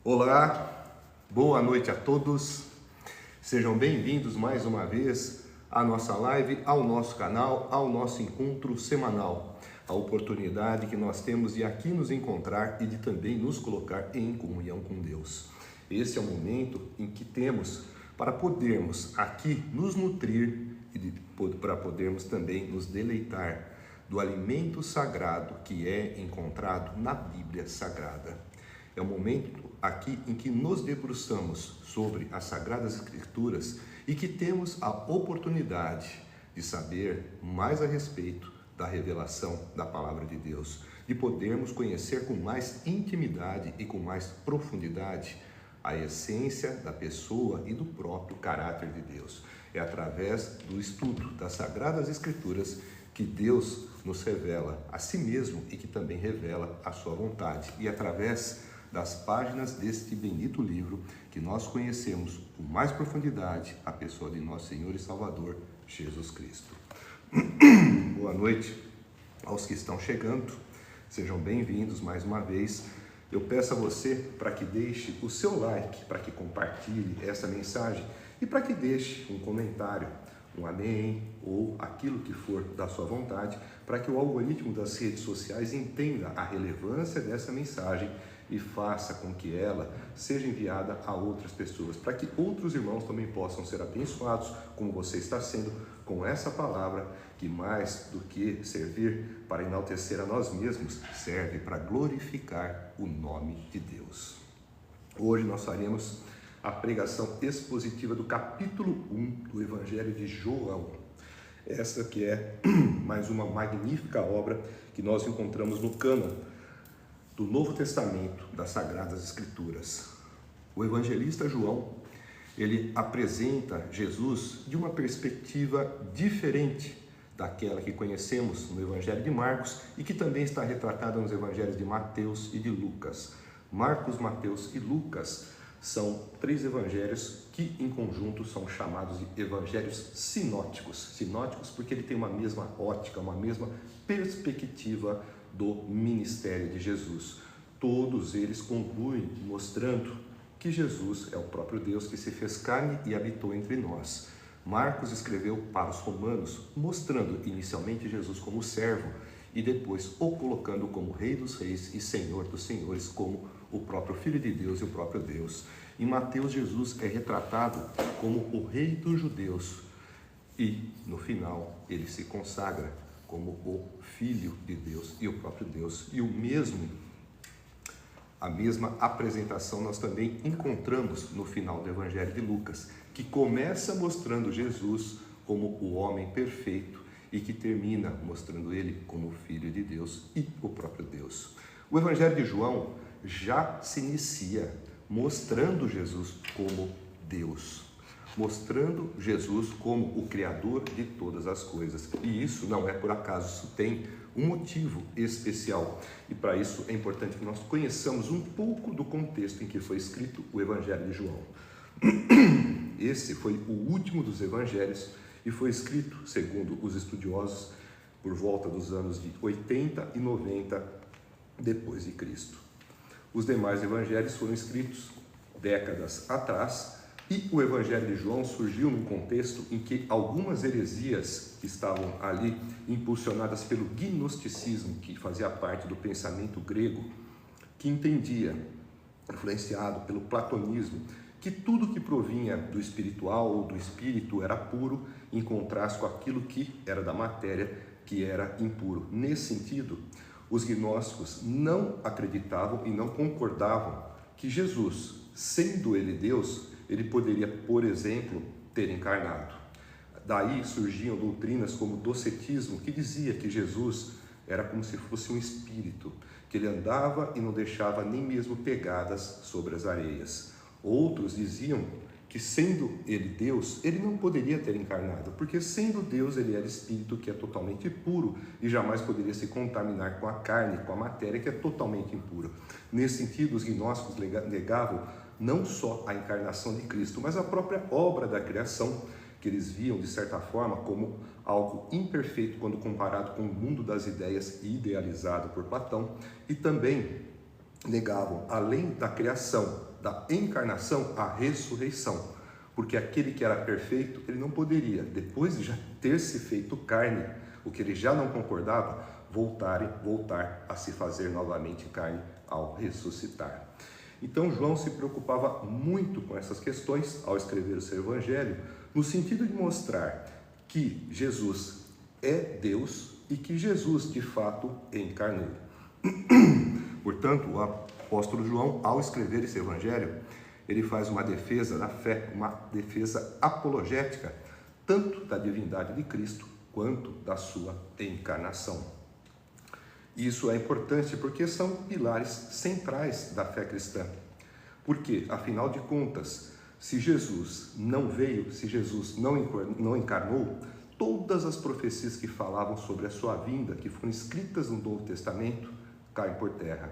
Olá, boa noite a todos. Sejam bem-vindos mais uma vez à nossa live, ao nosso canal, ao nosso encontro semanal. A oportunidade que nós temos de aqui nos encontrar e de também nos colocar em comunhão com Deus. Esse é o momento em que temos para podermos aqui nos nutrir e para podermos também nos deleitar do alimento sagrado que é encontrado na Bíblia Sagrada. É o momento aqui em que nos debruçamos sobre as Sagradas Escrituras e que temos a oportunidade de saber mais a respeito da revelação da Palavra de Deus, de podermos conhecer com mais intimidade e com mais profundidade a essência da pessoa e do próprio caráter de Deus. É através do estudo das Sagradas Escrituras que Deus nos revela a si mesmo e que também revela a sua vontade. E através das páginas deste bendito livro que nós conhecemos com mais profundidade a pessoa de nosso Senhor e Salvador, Jesus Cristo. Boa noite aos que estão chegando, sejam bem-vindos mais uma vez. Eu peço a você para que deixe o seu like, para que compartilhe essa mensagem e para que deixe um comentário, um amém ou aquilo que for da sua vontade, para que o algoritmo das redes sociais entenda a relevância dessa mensagem e faça com que ela seja enviada a outras pessoas, para que outros irmãos também possam ser abençoados, como você está sendo com essa palavra, que mais do que servir para enaltecer a nós mesmos, serve para glorificar o nome de Deus. Hoje nós faremos a pregação expositiva do capítulo 1 do Evangelho de João. Essa que é mais uma magnífica obra que nós encontramos no cânon do Novo Testamento das Sagradas Escrituras. O evangelista João, ele apresenta Jesus de uma perspectiva diferente daquela que conhecemos no Evangelho de Marcos e que também está retratada nos Evangelhos de Mateus e de Lucas. Marcos, Mateus e Lucas são três evangelhos que em conjunto são chamados de evangelhos sinóticos. Sinóticos porque ele tem uma mesma ótica, uma mesma perspectiva do ministério de Jesus. Todos eles concluem mostrando que Jesus é o próprio Deus que se fez carne e habitou entre nós. Marcos escreveu para os romanos, mostrando inicialmente Jesus como servo e depois o colocando como Rei dos Reis e Senhor dos Senhores, como o próprio Filho de Deus e o próprio Deus. Em Mateus, Jesus é retratado como o Rei dos Judeus e, no final, ele se consagra como o Filho de Deus e o próprio Deus. E a mesma apresentação nós também encontramos no final do Evangelho de Lucas, que começa mostrando Jesus como o homem perfeito e que termina mostrando ele como o Filho de Deus e o próprio Deus. O Evangelho de João já se inicia mostrando Jesus como Deus, mostrando Jesus como o Criador de todas as coisas. E isso não é por acaso, isso tem um motivo especial. E para isso é importante que nós conheçamos um pouco do contexto em que foi escrito o Evangelho de João. Esse foi o último dos evangelhos e foi escrito, segundo os estudiosos, por volta dos anos de 80 e 90 depois de Cristo. Os demais evangelhos foram escritos décadas atrás e o Evangelho de João surgiu num contexto em que algumas heresias que estavam ali impulsionadas pelo gnosticismo, que fazia parte do pensamento grego, que entendia, influenciado pelo platonismo, que tudo que provinha do espiritual ou do espírito era puro, em contraste com aquilo que era da matéria, que era impuro. Nesse sentido, os gnósticos não acreditavam e não concordavam que Jesus, sendo ele Deus, ele poderia, por exemplo, ter encarnado. Daí surgiam doutrinas como o docetismo, que dizia que Jesus era como se fosse um espírito, que ele andava e não deixava nem mesmo pegadas sobre as areias. Outros diziam que, sendo ele Deus, ele não poderia ter encarnado, porque sendo Deus, ele era espírito, que é totalmente puro e jamais poderia se contaminar com a carne, com a matéria, que é totalmente impura. Nesse sentido, os gnósticos negavam não só a encarnação de Cristo, mas a própria obra da criação, que eles viam, de certa forma, como algo imperfeito quando comparado com o mundo das ideias idealizado por Platão, e também negavam, além da criação, da encarnação, a ressurreição. Porque aquele que era perfeito, ele não poderia, depois de já ter se feito carne, o que ele já não concordava, voltar a se fazer novamente carne ao ressuscitar. Então João se preocupava muito com essas questões ao escrever o seu evangelho, no sentido de mostrar que Jesus é Deus e que Jesus de fato encarnou. Portanto, o apóstolo João, ao escrever esse evangelho, ele faz uma defesa da fé, uma defesa apologética, tanto da divindade de Cristo quanto da sua encarnação. Isso é importante porque são pilares centrais da fé cristã. Porque, afinal de contas, se Jesus não veio, se Jesus não encarnou, todas as profecias que falavam sobre a sua vinda, que foram escritas no Novo Testamento, caem por terra.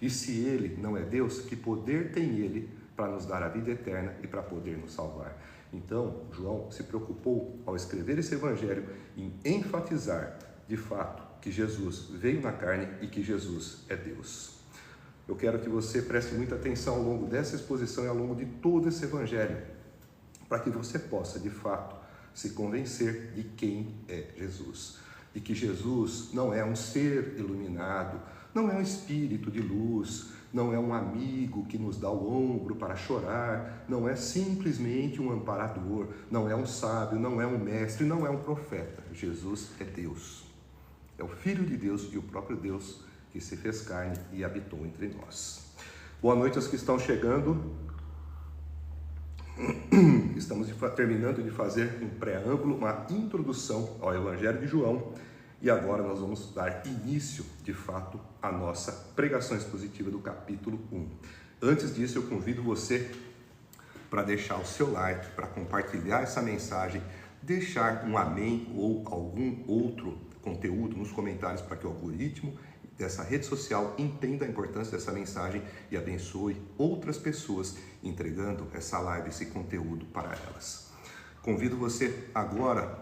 E se ele não é Deus, que poder tem ele para nos dar a vida eterna e para poder nos salvar? Então, João se preocupou, ao escrever esse evangelho, em enfatizar, de fato, que Jesus veio na carne e que Jesus é Deus. Eu quero que você preste muita atenção ao longo dessa exposição e ao longo de todo esse evangelho, para que você possa, de fato, se convencer de quem é Jesus. De que Jesus não é um ser iluminado, não é um espírito de luz, não é um amigo que nos dá o ombro para chorar, não é simplesmente um amparador, não é um sábio, não é um mestre, não é um profeta. Jesus é Deus. É o Filho de Deus e o próprio Deus que se fez carne e habitou entre nós. Boa noite aos que estão chegando. Estamos terminando de fazer um preâmbulo, uma introdução ao Evangelho de João, e agora nós vamos dar início, de fato, à nossa pregação expositiva do capítulo 1. Antes disso, eu convido você para deixar o seu like, para compartilhar essa mensagem, deixar um amém ou algum outro conteúdo nos comentários para que o algoritmo dessa rede social entenda a importância dessa mensagem e abençoe outras pessoas entregando essa live, esse conteúdo para elas. Convido você agora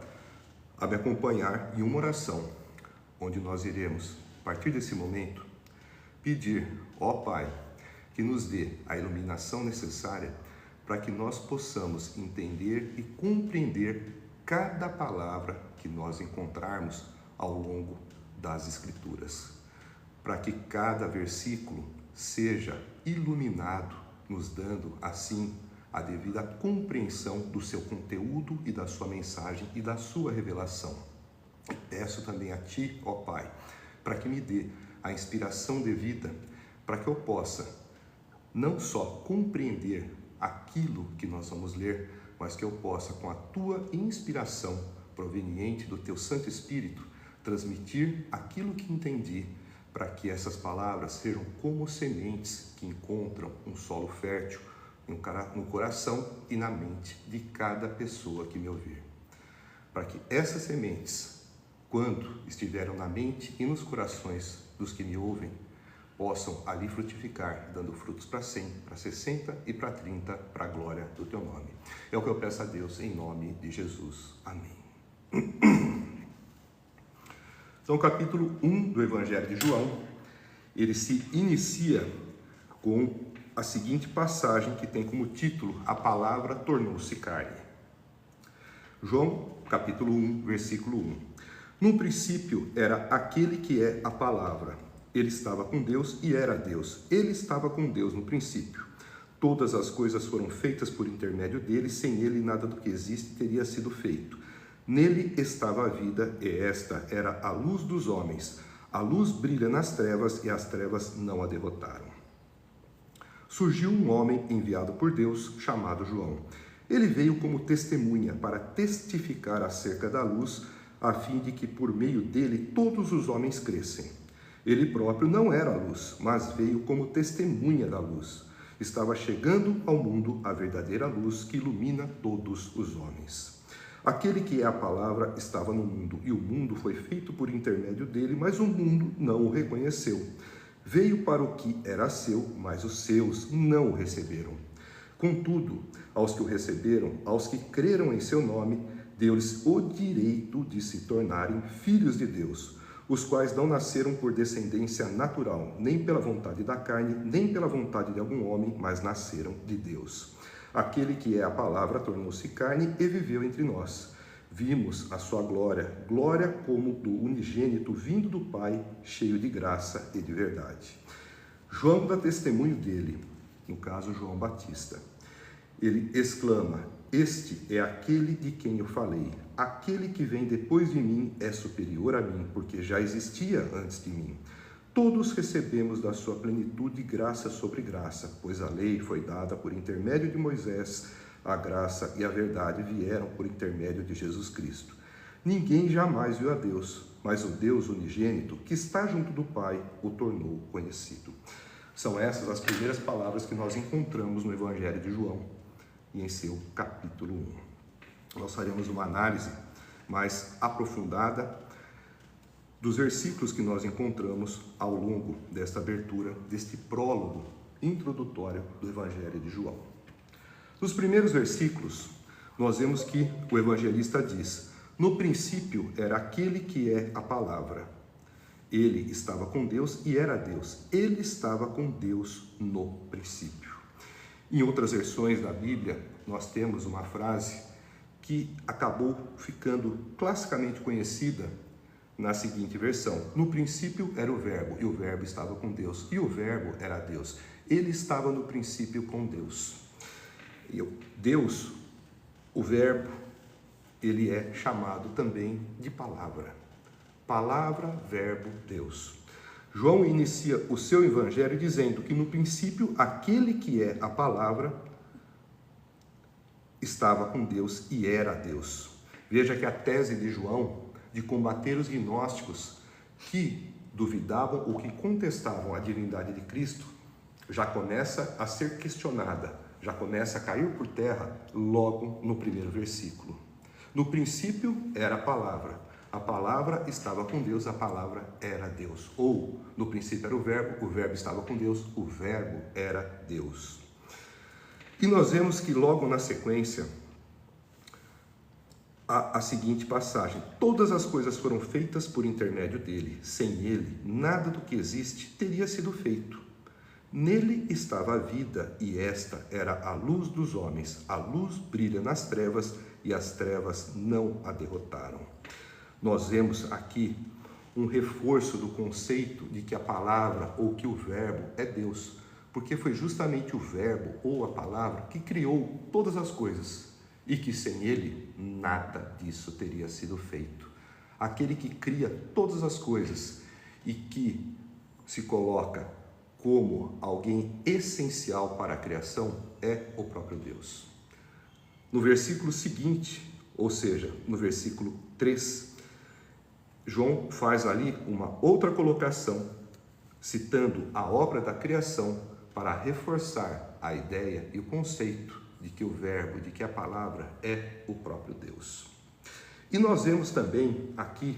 a me acompanhar em uma oração, onde nós iremos, a partir desse momento, pedir, ó Pai, que nos dê a iluminação necessária para que nós possamos entender e compreender cada palavra que nós encontrarmos ao longo das Escrituras, para que cada versículo seja iluminado, nos dando, assim, a devida compreensão do seu conteúdo e da sua mensagem e da sua revelação. E peço também a Ti, ó Pai, para que me dê a inspiração devida, para que eu possa não só compreender aquilo que nós vamos ler, mas que eu possa, com a Tua inspiração proveniente do Teu Santo Espírito, transmitir aquilo que entendi, para que essas palavras sejam como sementes que encontram um solo fértil no coração e na mente de cada pessoa que me ouvir. Para que essas sementes, quando estiveram na mente e nos corações dos que me ouvem, possam ali frutificar, dando frutos para 100, para 60 e para 30, para a glória do Teu nome. É o que eu peço a Deus em nome de Jesus. Amém. Então, o capítulo 1 do Evangelho de João, ele se inicia com a seguinte passagem que tem como título: A palavra tornou-se carne. João, capítulo 1, versículo 1. No princípio era aquele que é a palavra. Ele estava com Deus e era Deus. Ele estava com Deus no princípio. Todas as coisas foram feitas por intermédio dele, sem ele nada do que existe teria sido feito. Nele estava a vida, e esta era a luz dos homens. A luz brilha nas trevas, e as trevas não a derrotaram. Surgiu um homem enviado por Deus, chamado João. Ele veio como testemunha para testificar acerca da luz, a fim de que por meio dele todos os homens crescem. Ele próprio não era a luz, mas veio como testemunha da luz. Estava chegando ao mundo a verdadeira luz que ilumina todos os homens. Aquele que é a palavra estava no mundo, e o mundo foi feito por intermédio dele, mas o mundo não o reconheceu. Veio para o que era seu, mas os seus não o receberam. Contudo, aos que o receberam, aos que creram em seu nome, deu-lhes o direito de se tornarem filhos de Deus, os quais não nasceram por descendência natural, nem pela vontade da carne, nem pela vontade de algum homem, mas nasceram de Deus. Aquele que é a palavra tornou-se carne e viveu entre nós. Vimos a sua glória, glória como do unigênito vindo do Pai, cheio de graça e de verdade. João dá testemunho dele, no caso João Batista. Ele exclama: este é aquele de quem eu falei. Aquele que vem depois de mim é superior a mim, porque já existia antes de mim. Todos recebemos da sua plenitude graça sobre graça, pois a lei foi dada por intermédio de Moisés, a graça e a verdade vieram por intermédio de Jesus Cristo. Ninguém jamais viu a Deus, mas o Deus unigênito, que está junto do Pai, o tornou conhecido. São essas as primeiras palavras que nós encontramos no Evangelho de João e em seu capítulo 1. Nós faremos uma análise mais aprofundada dos versículos que nós encontramos ao longo desta abertura, deste prólogo introdutório do Evangelho de João. Nos primeiros versículos, nós vemos que o evangelista diz: no princípio era aquele que é a palavra. Ele estava com Deus e era Deus. Ele estava com Deus no princípio. Em outras versões da Bíblia, nós temos uma frase que acabou ficando classicamente conhecida na seguinte versão: no princípio era o verbo, e o verbo estava com Deus, e o verbo era Deus. Ele estava no princípio com Deus. E Deus, o verbo, ele é chamado também de palavra. Palavra, verbo, Deus. João inicia o seu evangelho dizendo que no princípio aquele que é a palavra estava com Deus e era Deus. Veja que a tese de João de combater os gnósticos que duvidavam ou que contestavam a divindade de Cristo já começa a ser questionada, já começa a cair por terra logo no primeiro versículo. No princípio era a palavra estava com Deus, a palavra era Deus. Ou, no princípio era o verbo estava com Deus, o verbo era Deus. E nós vemos que logo na sequência, a seguinte passagem: todas as coisas foram feitas por intermédio dele. Sem ele, nada do que existe teria sido feito. Nele estava a vida, e esta era a luz dos homens. A luz brilha nas trevas, e as trevas não a derrotaram. Nós vemos aqui um reforço do conceito de que a palavra ou que o verbo é Deus, porque foi justamente o verbo ou a palavra que criou todas as coisas, e que sem ele nada disso teria sido feito. Aquele que cria todas as coisas e que se coloca como alguém essencial para a criação é o próprio Deus. No versículo seguinte, ou seja, no versículo 3, João faz ali uma outra colocação, citando a obra da criação para reforçar a ideia e o conceito de que o verbo, de que a palavra é o próprio Deus. E nós vemos também aqui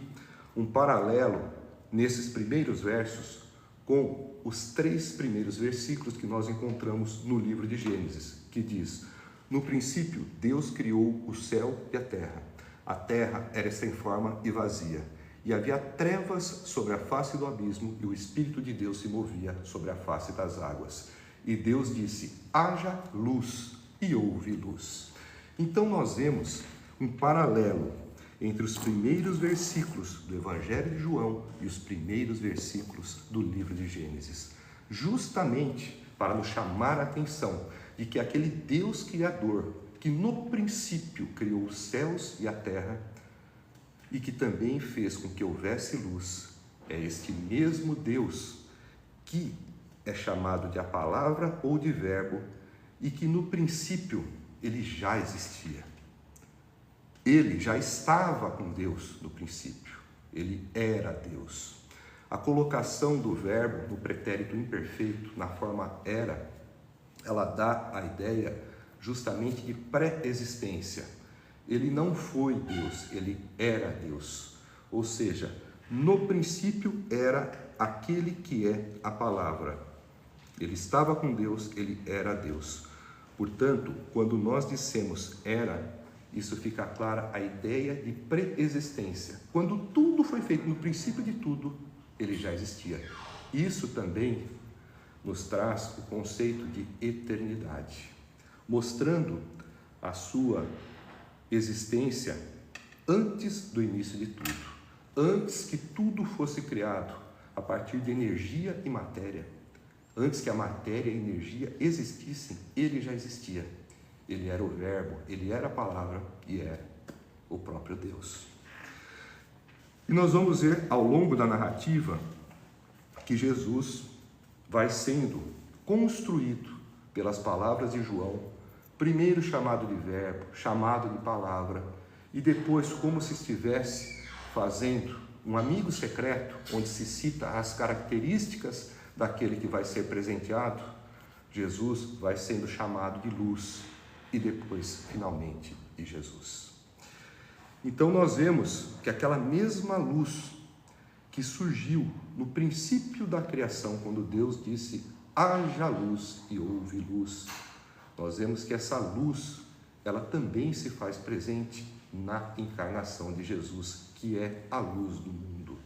um paralelo nesses primeiros versos com os 3 primeiros versículos que nós encontramos no livro de Gênesis, que diz: no princípio Deus criou o céu e a terra. A terra era sem forma e vazia, e havia trevas sobre a face do abismo, e o Espírito de Deus se movia sobre a face das águas. E Deus disse: haja luz, e houve luz. Então nós vemos um paralelo entre os primeiros versículos do Evangelho de João e os primeiros versículos do livro de Gênesis, justamente para nos chamar a atenção de que aquele Deus Criador, que no princípio criou os céus e a terra, e que também fez com que houvesse luz, é este mesmo Deus que é chamado de a palavra ou de verbo, e que no princípio ele já existia. Ele já estava com Deus no princípio, ele era Deus. A colocação do verbo no pretérito imperfeito, na forma era, ela dá a ideia justamente de pré-existência. Ele não foi Deus, ele era Deus. Ou seja, no princípio era aquele que é a palavra. Ele estava com Deus, ele era Deus. Portanto, quando nós dissemos era, isso fica clara a ideia de pré-existência. Quando tudo foi feito, no princípio de tudo, ele já existia. Isso também nos traz o conceito de eternidade, mostrando a sua existência antes do início de tudo, antes que tudo fosse criado, a partir de energia e matéria. Antes que a matéria e a energia existissem, ele já existia. Ele era o Verbo, ele era a palavra e é o próprio Deus. E nós vamos ver ao longo da narrativa que Jesus vai sendo construído pelas palavras de João, primeiro chamado de Verbo, chamado de palavra, e depois como se estivesse fazendo um amigo secreto, onde se cita as características daquele que vai ser presenteado. Jesus vai sendo chamado de luz e depois, finalmente, de Jesus. Então nós vemos que aquela mesma luz que surgiu no princípio da criação, quando Deus disse, haja luz e houve luz, nós vemos que essa luz, ela também se faz presente na encarnação de Jesus, que é a luz do mundo.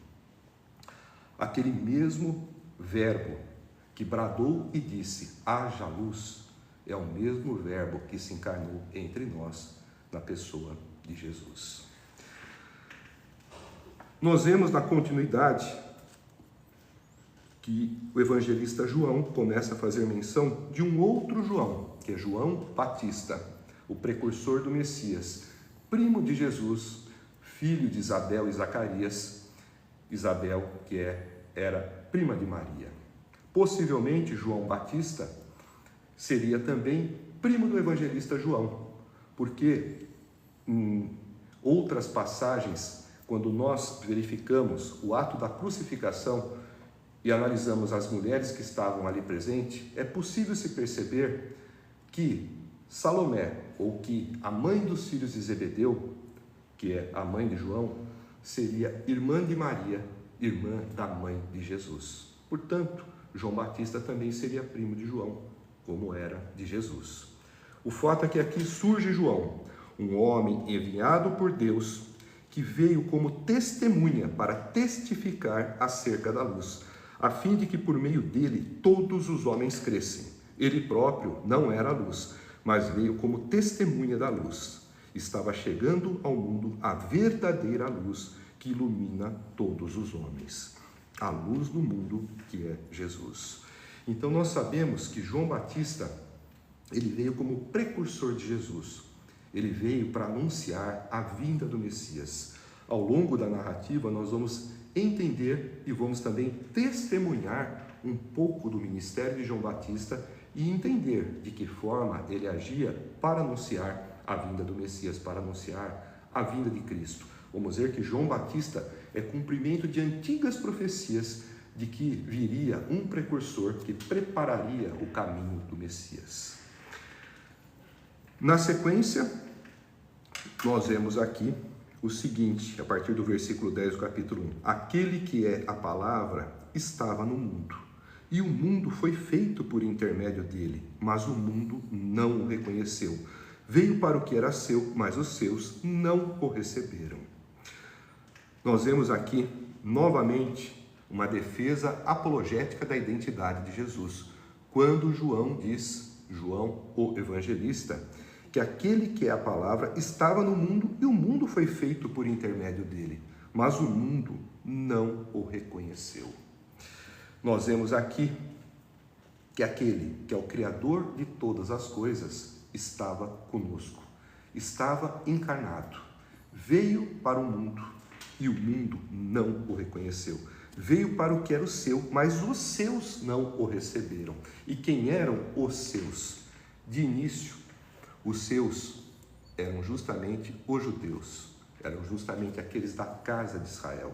Aquele mesmo Verbo que bradou e disse, haja luz, é o mesmo Verbo que se encarnou entre nós, na pessoa de Jesus. Nós vemos na continuidade que o evangelista João começa a fazer menção de um outro João, que é João Batista, o precursor do Messias, primo de Jesus, filho de Isabel e Zacarias, Isabel que era prima de Maria. Possivelmente João Batista seria também primo do evangelista João, porque em outras passagens, quando nós verificamos o ato da crucificação e analisamos as mulheres que estavam ali presentes, é possível se perceber que Salomé, ou que a mãe dos filhos de Zebedeu, que é a mãe de João, seria irmã de Maria, irmã da mãe de Jesus. Portanto, João Batista também seria primo de João, como era de Jesus. O fato é que aqui surge João, um homem enviado por Deus, que veio como testemunha para testificar acerca da luz, a fim de que por meio dele todos os homens crescem. Ele próprio não era a luz, mas veio como testemunha da luz. Estava chegando ao mundo a verdadeira luz que ilumina todos os homens. A luz do mundo, que é Jesus. Então nós sabemos que João Batista, ele veio como precursor de Jesus. Ele veio para anunciar a vinda do Messias. Ao longo da narrativa nós vamos entender e vamos também testemunhar um pouco do ministério de João Batista e entender de que forma ele agia para anunciar a vinda do Messias, para anunciar a vinda de Cristo. Vamos ver que João Batista é cumprimento de antigas profecias de que viria um precursor que prepararia o caminho do Messias. Na sequência, nós vemos aqui o seguinte, a partir do versículo 10 do capítulo 1. Aquele que é a palavra estava no mundo, e o mundo foi feito por intermédio dele, mas o mundo não o reconheceu. Veio para o que era seu, mas os seus não o receberam. Nós vemos aqui, novamente, uma defesa apologética da identidade de Jesus. Quando João diz, João, o evangelista, que aquele que é a palavra estava no mundo e o mundo foi feito por intermédio dele, mas o mundo não o reconheceu. Nós vemos aqui que aquele que é o Criador de todas as coisas estava conosco, estava encarnado, veio para o mundo e o mundo não o reconheceu. Veio para o que era o seu, mas os seus não o receberam. E quem eram os seus? De início, os seus eram justamente os judeus, eram justamente aqueles da casa de Israel.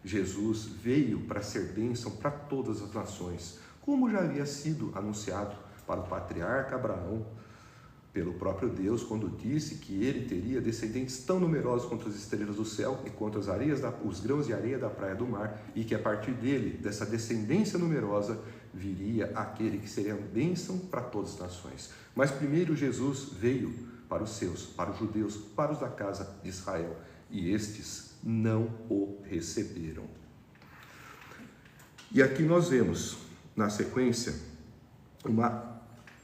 Jesus veio para ser bênção para todas as nações, como já havia sido anunciado para o patriarca Abraão, pelo próprio Deus, quando disse que ele teria descendentes tão numerosos quanto as estrelas do céu e quanto os grãos de areia da praia do mar, e que a partir dele, dessa descendência numerosa, viria aquele que seria bênção para todas as nações. Mas primeiro Jesus veio para os seus, para os judeus, para os da casa de Israel, e estes não o receberam. E aqui nós vemos, na sequência, uma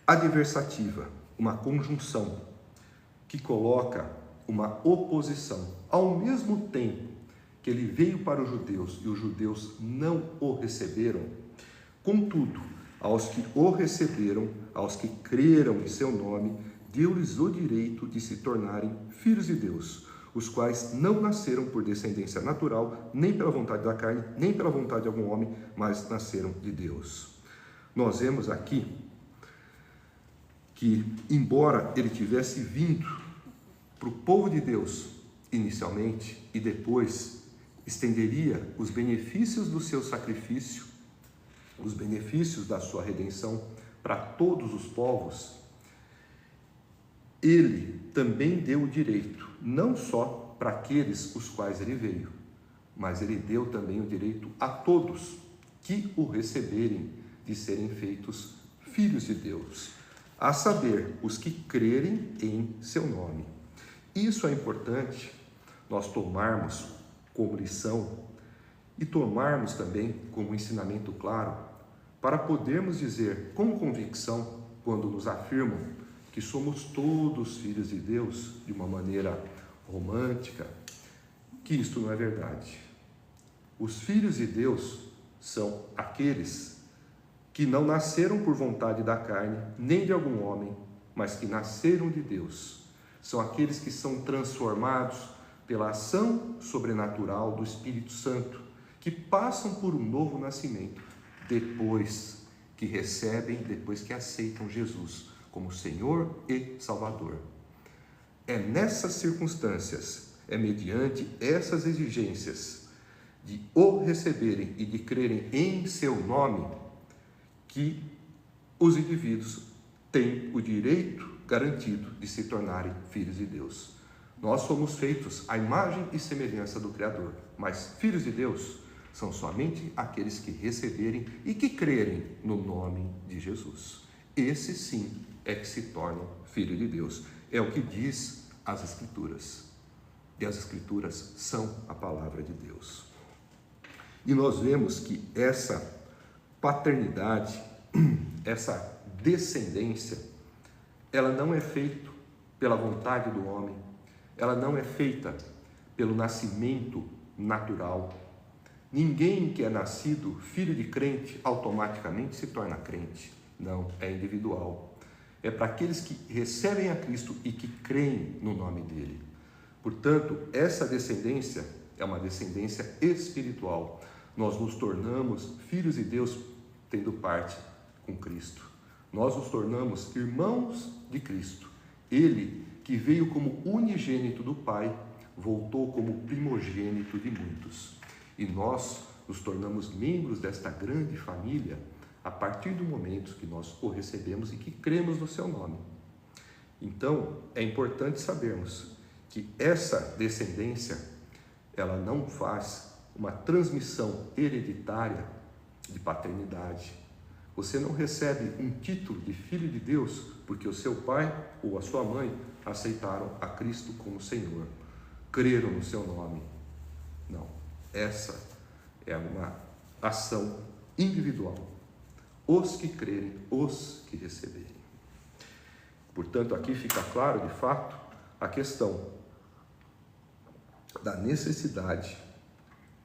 adversativa, uma conjunção, que coloca uma oposição. Ao mesmo tempo que ele veio para os judeus e os judeus não o receberam, contudo, aos que o receberam, aos que creram em seu nome, deu-lhes o direito de se tornarem filhos de Deus, os quais não nasceram por descendência natural, nem pela vontade da carne, nem pela vontade de algum homem, mas nasceram de Deus. Nós vemos aqui que, embora ele tivesse vindo para o povo de Deus inicialmente e depois estenderia os benefícios do seu sacrifício, os benefícios da sua redenção para todos os povos, ele também deu o direito, não só para aqueles os quais ele veio, mas ele deu também o direito a todos que o receberem de serem feitos filhos de Deus, a saber, os que crerem em seu nome. Isso é importante nós tomarmos como lição e tomarmos também como ensinamento claro para podermos dizer com convicção, quando nos afirmam que somos todos filhos de Deus de uma maneira romântica, que isto não é verdade. Os filhos de Deus são aqueles que não nasceram por vontade da carne, nem de algum homem, mas que nasceram de Deus. São aqueles que são transformados pela ação sobrenatural do Espírito Santo, que passam por um novo nascimento, depois que recebem, depois que aceitam Jesus como Senhor e Salvador. É nessas circunstâncias, é mediante essas exigências de o receberem e de crerem em seu nome, que os indivíduos têm o direito garantido de se tornarem filhos de Deus. Nós somos feitos à imagem e semelhança do Criador, mas filhos de Deus são somente aqueles que receberem e que crerem no nome de Jesus. Esse sim é que se tornam filho de Deus. É o que diz as Escrituras. E as Escrituras são a palavra de Deus. E nós vemos que essa paternidade, essa descendência, ela não é feita pela vontade do homem, ela não é feita pelo nascimento natural. Ninguém que é nascido filho de crente automaticamente se torna crente. Não, é individual. É para aqueles que recebem a Cristo e que creem no nome dele. Portanto, essa descendência é uma descendência espiritual. Nós nos tornamos filhos de Deus tendo parte com Cristo. Nós nos tornamos irmãos de Cristo. Ele, que veio como unigênito do Pai, voltou como primogênito de muitos. E nós nos tornamos membros desta grande família a partir do momento que nós o recebemos e que cremos no seu nome. Então, é importante sabermos que essa descendência, ela não faz uma transmissão hereditária de paternidade. Você não recebe um título de filho de Deus porque o seu pai ou a sua mãe aceitaram a Cristo como Senhor, creram no seu nome. Não, essa é uma ação individual. Os que crerem, os que receberem. Portanto, aqui fica claro, de fato, a questão da necessidade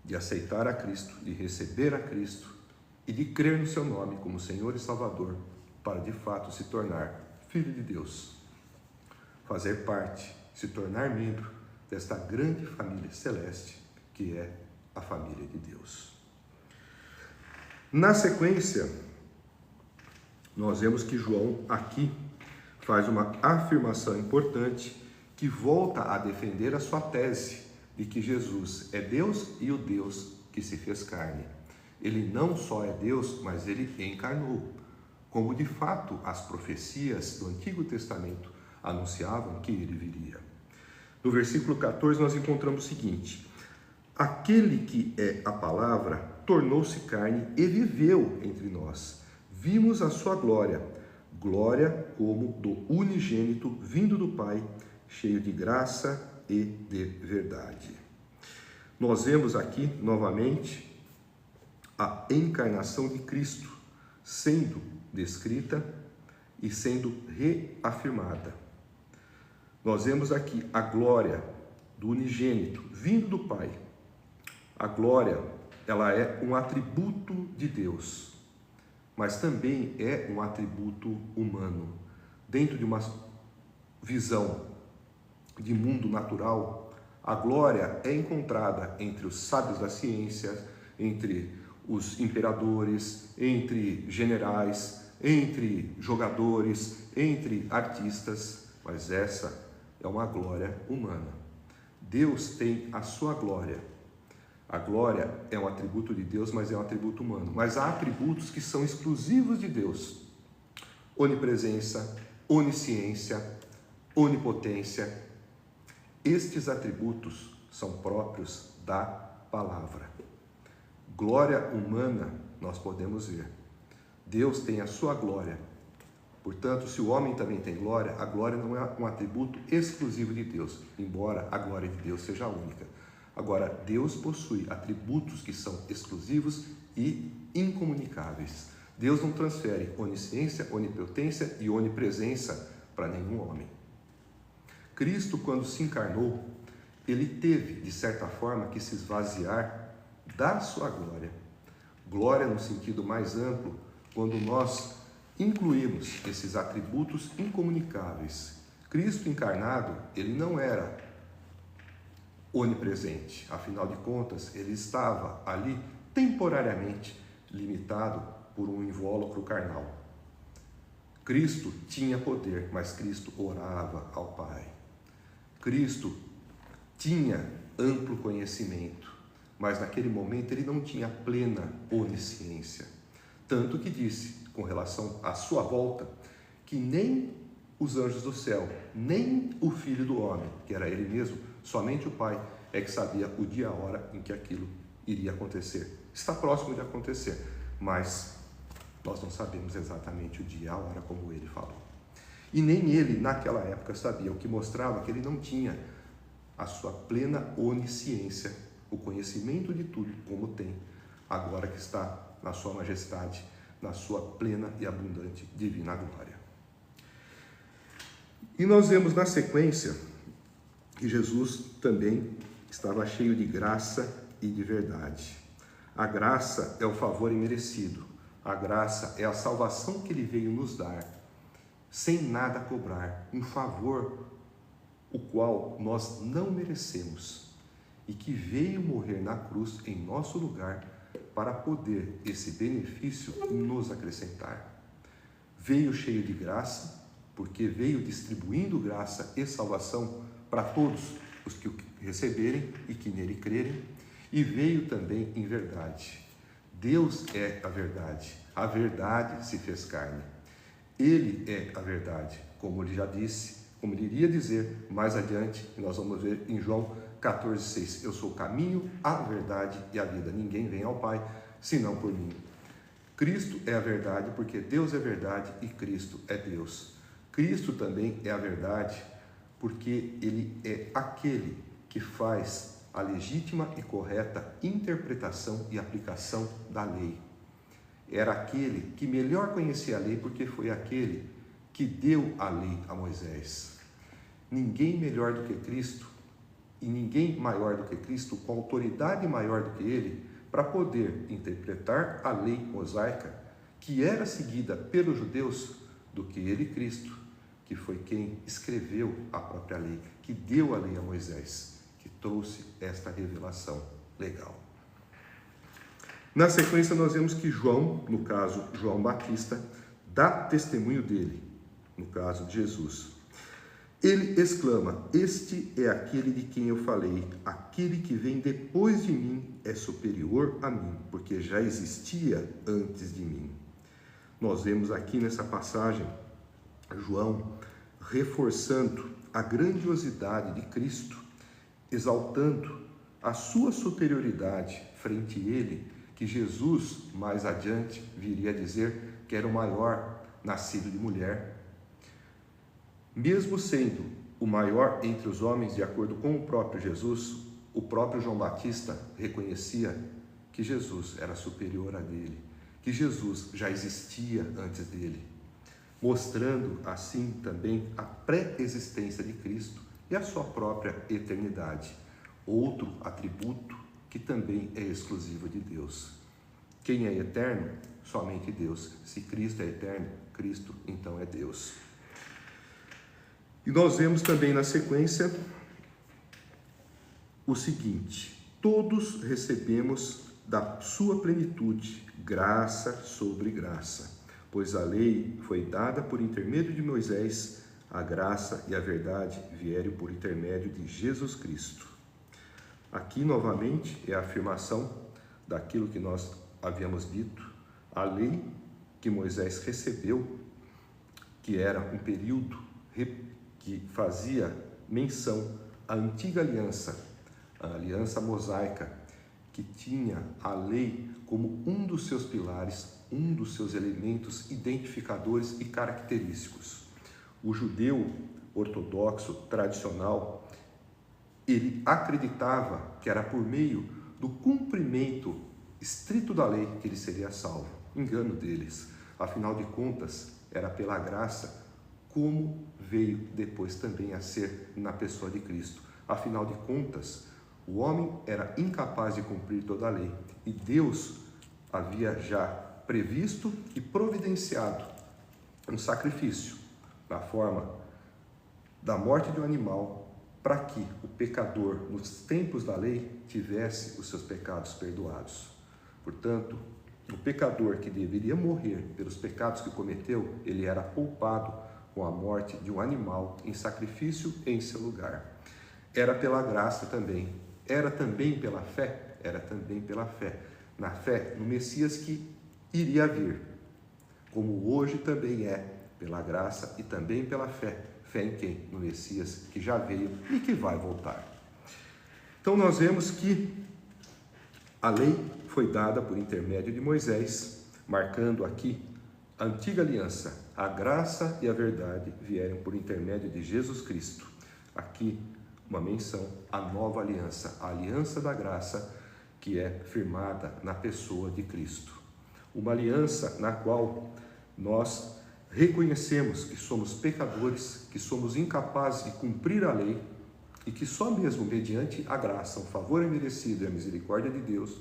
de aceitar a Cristo, de receber a Cristo e de crer no seu nome como Senhor e Salvador, para de fato se tornar filho de Deus, fazer parte, se tornar membro desta grande família celeste que é a família de Deus. Na sequência, nós vemos que João aqui faz uma afirmação importante que volta a defender a sua tese de que Jesus é Deus e o Deus que se fez carne. Ele não só é Deus, mas ele encarnou, como de fato as profecias do Antigo Testamento anunciavam que ele viria. No versículo 14 nós encontramos o seguinte: aquele que é a palavra tornou-se carne e viveu entre nós. Vimos a sua glória, glória como do unigênito vindo do Pai, cheio de graça e de verdade. Nós vemos aqui novamente a encarnação de Cristo sendo descrita e sendo reafirmada. Nós vemos aqui a glória do unigênito vindo do Pai. A glória, ela é um atributo de Deus, mas também é um atributo humano. Dentro de uma visão de mundo natural, a glória é encontrada entre os sábios da ciência, entre os imperadores, entre generais, entre jogadores, entre artistas, mas essa é uma glória humana. Deus tem a sua glória. A glória é um atributo de Deus, mas é um atributo humano. Mas há atributos que são exclusivos de Deus. Onipresença, onisciência, onipotência. Estes atributos são próprios da palavra. Glória humana nós podemos ver. Deus tem a sua glória. Portanto, se o homem também tem glória, a glória não é um atributo exclusivo de Deus, embora a glória de Deus seja única. Agora, Deus possui atributos que são exclusivos e incomunicáveis. Deus não transfere onisciência, onipotência e onipresença para nenhum homem. Cristo, quando se encarnou, ele teve, de certa forma, que se esvaziar da sua glória. Glória no sentido mais amplo, quando nós incluímos esses atributos incomunicáveis. Cristo encarnado, ele não era onipresente, afinal de contas, ele estava ali temporariamente limitado por um invólucro carnal. Cristo tinha poder, mas Cristo orava ao Pai. Cristo tinha amplo conhecimento, mas naquele momento ele não tinha plena onisciência. Tanto que disse, com relação à sua volta, que nem os anjos do céu, nem o Filho do Homem, que era ele mesmo, somente o Pai é que sabia o dia e a hora em que aquilo iria acontecer. Está próximo de acontecer, mas nós não sabemos exatamente o dia e a hora como ele falou. E nem ele, naquela época, sabia, o que mostrava que ele não tinha a sua plena onisciência, o conhecimento de tudo, como tem agora que está na sua majestade, na sua plena e abundante divina glória. E nós vemos na sequência que Jesus também estava cheio de graça e de verdade. A graça é o favor imerecido. A graça é a salvação que ele veio nos dar, sem nada cobrar, um favor o qual nós não merecemos e que veio morrer na cruz em nosso lugar para poder esse benefício nos acrescentar. Veio cheio de graça, porque veio distribuindo graça e salvação para todos os que o receberem e que nele crerem, e veio também em verdade. Deus é a verdade se fez carne. Ele é a verdade, como ele já disse, como ele iria dizer mais adiante, e nós vamos ver em João 14,6. Eu sou o caminho, a verdade e a vida. Ninguém vem ao Pai senão por mim. Cristo é a verdade, porque Deus é verdade e Cristo é Deus. Cristo também é a verdade, porque ele é aquele que faz a legítima e correta interpretação e aplicação da lei. Era aquele que melhor conhecia a lei, porque foi aquele que deu a lei a Moisés. Ninguém melhor do que Cristo e ninguém maior do que Cristo, com autoridade maior do que ele, para poder interpretar a lei mosaica, que era seguida pelos judeus, do que ele, Cristo, que foi quem escreveu a própria lei, que deu a lei a Moisés, que trouxe esta revelação legal. Na sequência, nós vemos que João, no caso João Batista, dá testemunho dele, no caso de Jesus. Ele exclama: este é aquele de quem eu falei, aquele que vem depois de mim é superior a mim, porque já existia antes de mim. Nós vemos aqui nessa passagem João reforçando a grandiosidade de Cristo, exaltando a sua superioridade frente a ele, que Jesus mais adiante viria a dizer que era o maior nascido de mulher. Mesmo sendo o maior entre os homens, de acordo com o próprio Jesus, o próprio João Batista reconhecia que Jesus era superior a dele, que Jesus já existia antes dele, mostrando assim também a pré-existência de Cristo e a sua própria eternidade, outro atributo que também é exclusivo de Deus. Quem é eterno? Somente Deus. Se Cristo é eterno, Cristo então é Deus. E nós vemos também na sequência o seguinte: todos recebemos da sua plenitude graça sobre graça, pois a lei foi dada por intermédio de Moisés, a graça e a verdade vieram por intermédio de Jesus Cristo. Aqui novamente é a afirmação daquilo que nós havíamos dito, a lei que Moisés recebeu, que era um período que fazia menção à antiga aliança, a aliança mosaica, que tinha a lei como um dos seus pilares, um dos seus elementos identificadores e característicos. O judeu ortodoxo tradicional, ele acreditava que era por meio do cumprimento estrito da lei que ele seria salvo. Engano deles. Afinal de contas, era pela graça, como veio depois também a ser na pessoa de Cristo. Afinal de contas, o homem era incapaz de cumprir toda a lei e Deus havia já previsto e providenciado um sacrifício na forma da morte de um animal, para que o pecador, nos tempos da lei, tivesse os seus pecados perdoados. Portanto, o pecador que deveria morrer pelos pecados que cometeu, ele era poupado com a morte de um animal em sacrifício em seu lugar. Era pela graça também, era também pela fé, na fé no Messias que iria vir, como hoje também é pela graça e também pela fé. Fé em quem? No Messias que já veio e que vai voltar. Então nós vemos que a lei foi dada por intermédio de Moisés, marcando aqui a antiga aliança. A graça e a verdade vieram por intermédio de Jesus Cristo. Aqui uma menção à nova aliança, a aliança da graça, que é firmada na pessoa de Cristo. Uma aliança na qual nós reconhecemos que somos pecadores, que somos incapazes de cumprir a lei e que só mesmo mediante a graça, o favor imerecido e a misericórdia de Deus,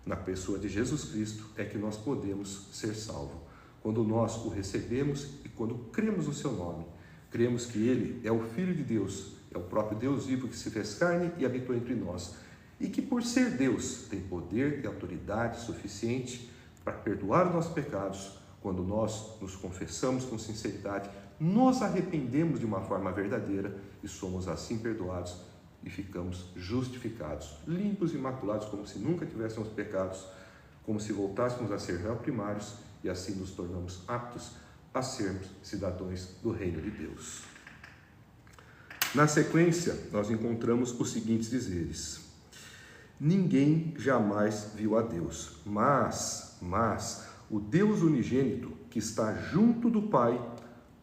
na pessoa de Jesus Cristo, é que nós podemos ser salvos. Quando nós o recebemos e quando cremos no seu nome, cremos que Ele é o Filho de Deus, é o próprio Deus vivo que se fez carne e habitou entre nós, e que por ser Deus tem poder e autoridade suficiente para perdoar os nossos pecados. Quando nós nos confessamos com sinceridade, nos arrependemos de uma forma verdadeira e somos assim perdoados e ficamos justificados, limpos e imaculados, como se nunca tivéssemos pecados, como se voltássemos a ser réus primários e assim nos tornamos aptos a sermos cidadãos do reino de Deus. Na sequência, nós encontramos os seguintes dizeres: ninguém jamais viu a Deus, mas o Deus unigênito que está junto do Pai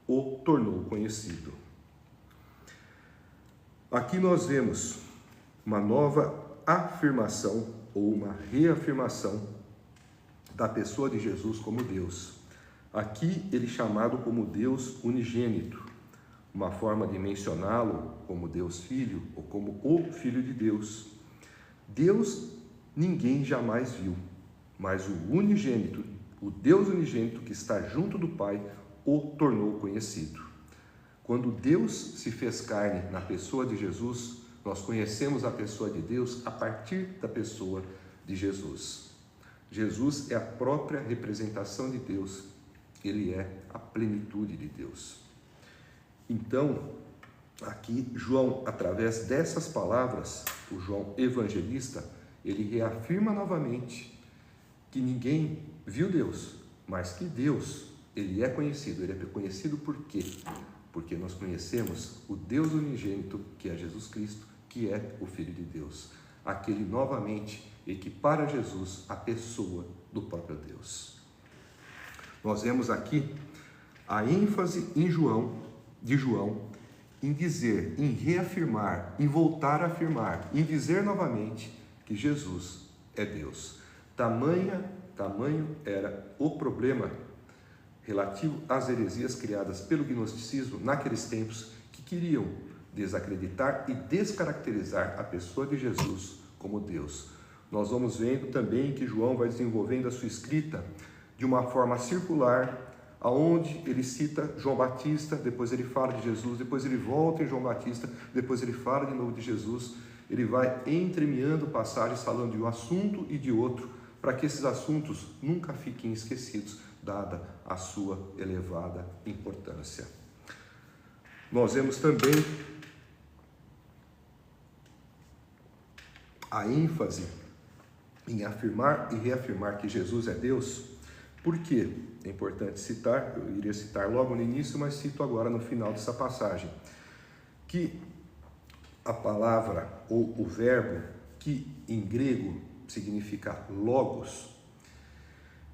o tornou conhecido. Aqui nós vemos uma nova afirmação ou uma reafirmação da pessoa de Jesus como Deus. Aqui ele chamado como Deus unigênito, uma forma de mencioná-lo como Deus Filho ou como o Filho de Deus. Deus ninguém jamais viu, mas o unigênito, o Deus unigênito que está junto do Pai, o tornou conhecido. Quando Deus se fez carne na pessoa de Jesus, nós conhecemos a pessoa de Deus a partir da pessoa de Jesus. Jesus é a própria representação de Deus, ele é a plenitude de Deus. Então, aqui João, através dessas palavras, o João evangelista, ele reafirma novamente que ninguém viu Deus, mas que Deus, ele é conhecido. Ele é conhecido por quê? Porque nós conhecemos o Deus unigênito, que é Jesus Cristo, que é o Filho de Deus. Aquele novamente equipara Jesus à pessoa do próprio Deus. Nós vemos aqui A ênfase de João, em dizer, em reafirmar, em voltar a afirmar, em dizer novamente que Jesus é Deus. Tamanho era o problema relativo às heresias criadas pelo gnosticismo naqueles tempos, que queriam desacreditar e descaracterizar a pessoa de Jesus como Deus. Nós vamos vendo também que João vai desenvolvendo a sua escrita de uma forma circular, aonde ele cita João Batista, depois ele fala de Jesus, depois ele volta em João Batista, depois ele fala de novo de Jesus. Ele vai entremeando passagens falando de um assunto e de outro, para que esses assuntos nunca fiquem esquecidos, dada a sua elevada importância. Nós vemos também a ênfase em afirmar e reafirmar que Jesus é Deus. Por quê? É importante citar, eu iria citar logo no início, mas cito agora no final dessa passagem, que a palavra ou o verbo, que em grego significa logos,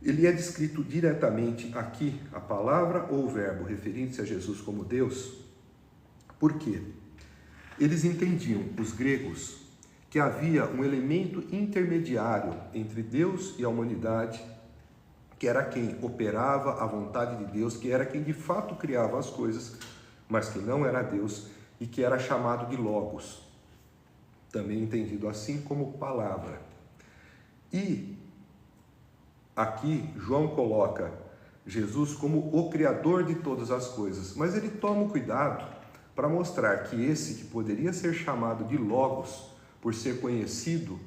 ele é descrito diretamente aqui, a palavra ou o verbo, referindo-se a Jesus como Deus. Por quê? Eles entendiam, os gregos, que havia um elemento intermediário entre Deus e a humanidade, que era quem operava a vontade de Deus, que era quem de fato criava as coisas, mas que não era Deus e que era chamado de Logos, também entendido assim como palavra. E aqui João coloca Jesus como o Criador de todas as coisas, mas ele toma o cuidado para mostrar que esse que poderia ser chamado de Logos, por ser conhecido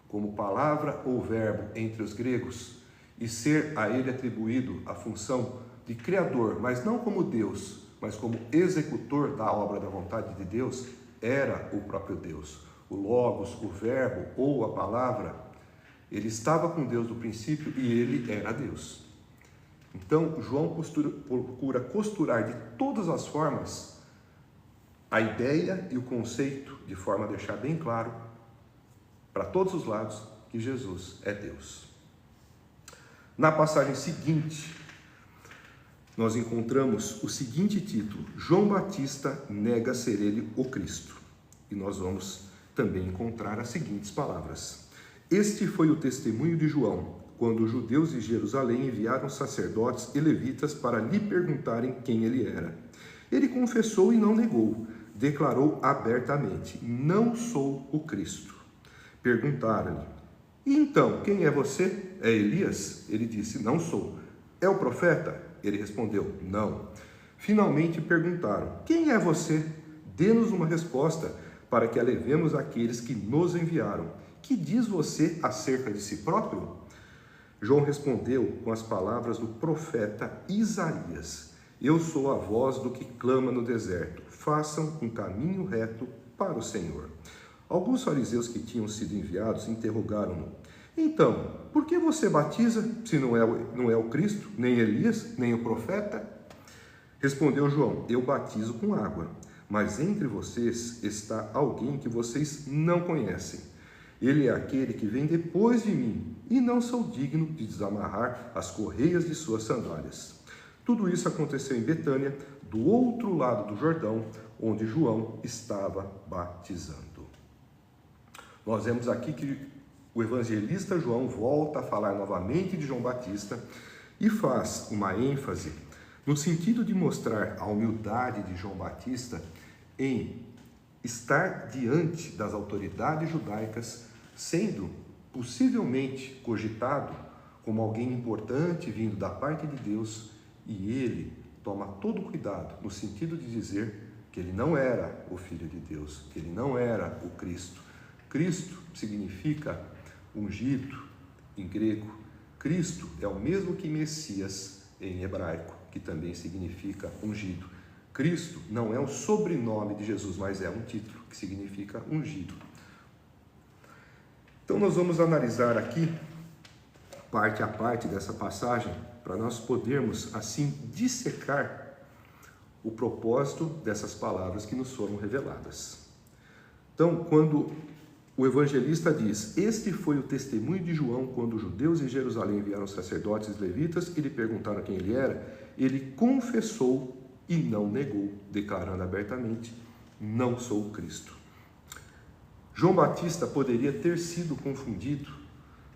como palavra ou verbo entre os gregos, e ser a ele atribuído a função de Criador, mas não como Deus, mas como executor da obra da vontade de Deus, era o próprio Deus. O Logos, o verbo ou a palavra, ele estava com Deus do princípio e ele era Deus. Então, João procura costurar de todas as formas a ideia e o conceito, de forma a deixar bem claro para todos os lados que Jesus é Deus. Na passagem seguinte, nós encontramos o seguinte título: João Batista nega ser ele o Cristo. E nós vamos também encontrar as seguintes palavras: Este foi o testemunho de João, quando os judeus de Jerusalém enviaram sacerdotes e levitas para lhe perguntarem quem ele era. Ele confessou e não negou, declarou abertamente: Não sou o Cristo. Perguntaram-lhe: E então, quem é você? É Elias? Ele disse: Não sou. É o profeta? Ele respondeu: Não. Finalmente perguntaram: Quem é você? Dê-nos uma resposta, para que a levemos àqueles que nos enviaram. Que diz você acerca de si próprio? João respondeu com as palavras do profeta Isaías: Eu sou a voz do que clama no deserto. Façam um caminho reto para o Senhor. Alguns fariseus que tinham sido enviados interrogaram-no: Então, por que você batiza, se não é o Cristo, nem Elias, nem o profeta? Respondeu João: Eu batizo com água, mas entre vocês está alguém que vocês não conhecem. Ele é aquele que vem depois de mim, e não sou digno de desamarrar as correias de suas sandálias. Tudo isso aconteceu em Betânia, do outro lado do Jordão, onde João estava batizando. Nós vemos aqui que o evangelista João volta a falar novamente de João Batista e faz uma ênfase no sentido de mostrar a humildade de João Batista em estar diante das autoridades judaicas, sendo possivelmente cogitado como alguém importante vindo da parte de Deus, e ele toma todo cuidado no sentido de dizer que ele não era o Filho de Deus, que ele não era o Cristo. Cristo significa ungido em grego. Cristo é o mesmo que Messias em hebraico, que também significa ungido. Cristo não é o sobrenome de Jesus, mas é um título que significa ungido. Então nós vamos analisar aqui, parte a parte dessa passagem, para nós podermos assim dissecar o propósito dessas palavras que nos foram reveladas. Então, quando o evangelista diz: este foi o testemunho de João quando os judeus em Jerusalém vieram sacerdotes e levitas e lhe perguntaram quem ele era. Ele confessou e não negou, declarando abertamente: não sou o Cristo. João Batista poderia ter sido confundido,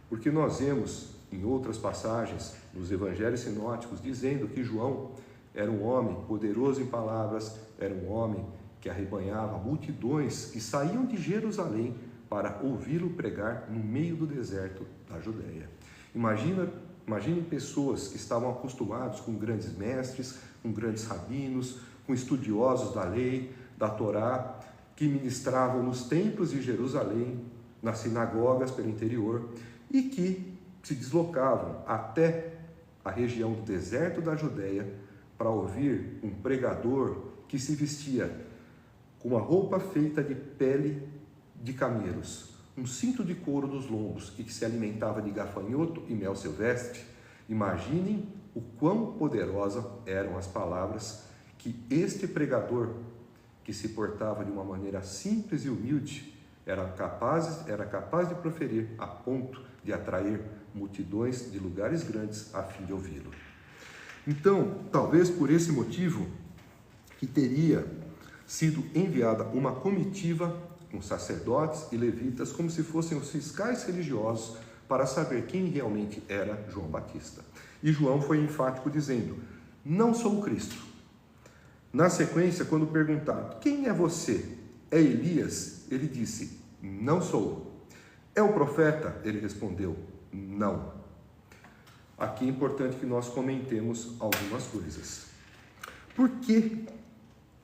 porque nós vemos em outras passagens, nos evangelhos sinóticos, dizendo que João era um homem poderoso em palavras, era um homem que arrebanhava multidões que saíam de Jerusalém para ouvi-lo pregar no meio do deserto da Judéia. Imaginem pessoas que estavam acostumados com grandes mestres, com grandes rabinos, com estudiosos da lei, da Torá, que ministravam nos templos de Jerusalém, nas sinagogas pelo interior, e que se deslocavam até a região do deserto da Judéia para ouvir um pregador que se vestia com uma roupa feita de pele de camelos, um cinto de couro nos lombos e que se alimentava de gafanhoto e mel silvestre. Imaginem o quão poderosas eram as palavras que este pregador, que se portava de uma maneira simples e humilde, era capaz de proferir a ponto de atrair multidões de lugares grandes a fim de ouvi-lo. Então, talvez por esse motivo que teria sido enviada uma comitiva com sacerdotes e levitas, como se fossem os fiscais religiosos, para saber quem realmente era João Batista. E João foi enfático dizendo: não sou o Cristo. Na sequência, quando perguntaram: quem é você? É Elias? Ele disse: não sou. É o profeta? Ele respondeu: não. Aqui é importante que nós comentemos algumas coisas. Por que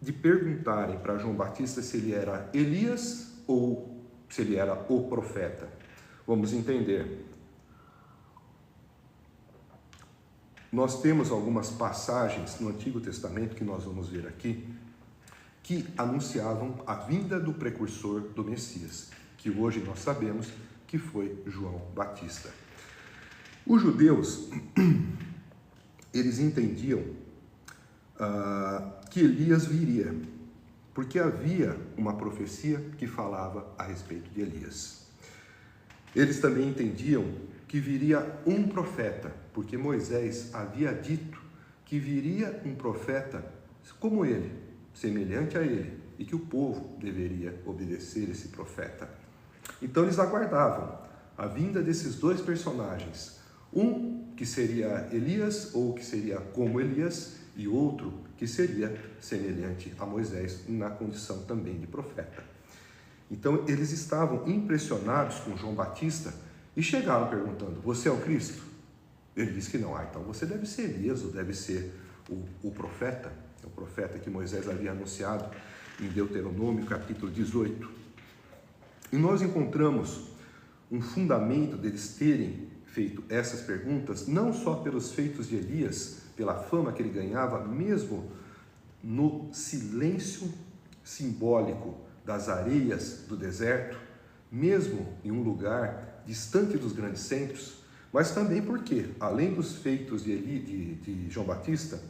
de perguntarem para João Batista se ele era Elias ou se ele era o profeta? Vamos entender. Nós temos algumas passagens no Antigo Testamento, que nós vamos ver aqui, que anunciavam a vinda do precursor do Messias, que hoje nós sabemos que foi João Batista. Os judeus, eles entendiam que Elias viria, porque havia uma profecia que falava a respeito de Elias. Eles também entendiam que viria um profeta, porque Moisés havia dito que viria um profeta como ele, semelhante a ele, e que o povo deveria obedecer esse profeta. Então eles aguardavam a vinda desses dois personagens, um que seria Elias, ou que seria como Elias, e outro que seria semelhante a Moisés, na condição também de profeta. Então eles estavam impressionados com João Batista e chegaram perguntando: você é o Cristo? Ele disse que não. Então você deve ser Elias, ou deve ser o profeta, o profeta que Moisés havia anunciado em Deuteronômio capítulo 18. E nós encontramos um fundamento deles terem feito essas perguntas, não só pelos feitos de Elias, pela fama que ele ganhava, mesmo no silêncio simbólico das areias do deserto, mesmo em um lugar distante dos grandes centros, mas também porque, além dos feitos de João Batista,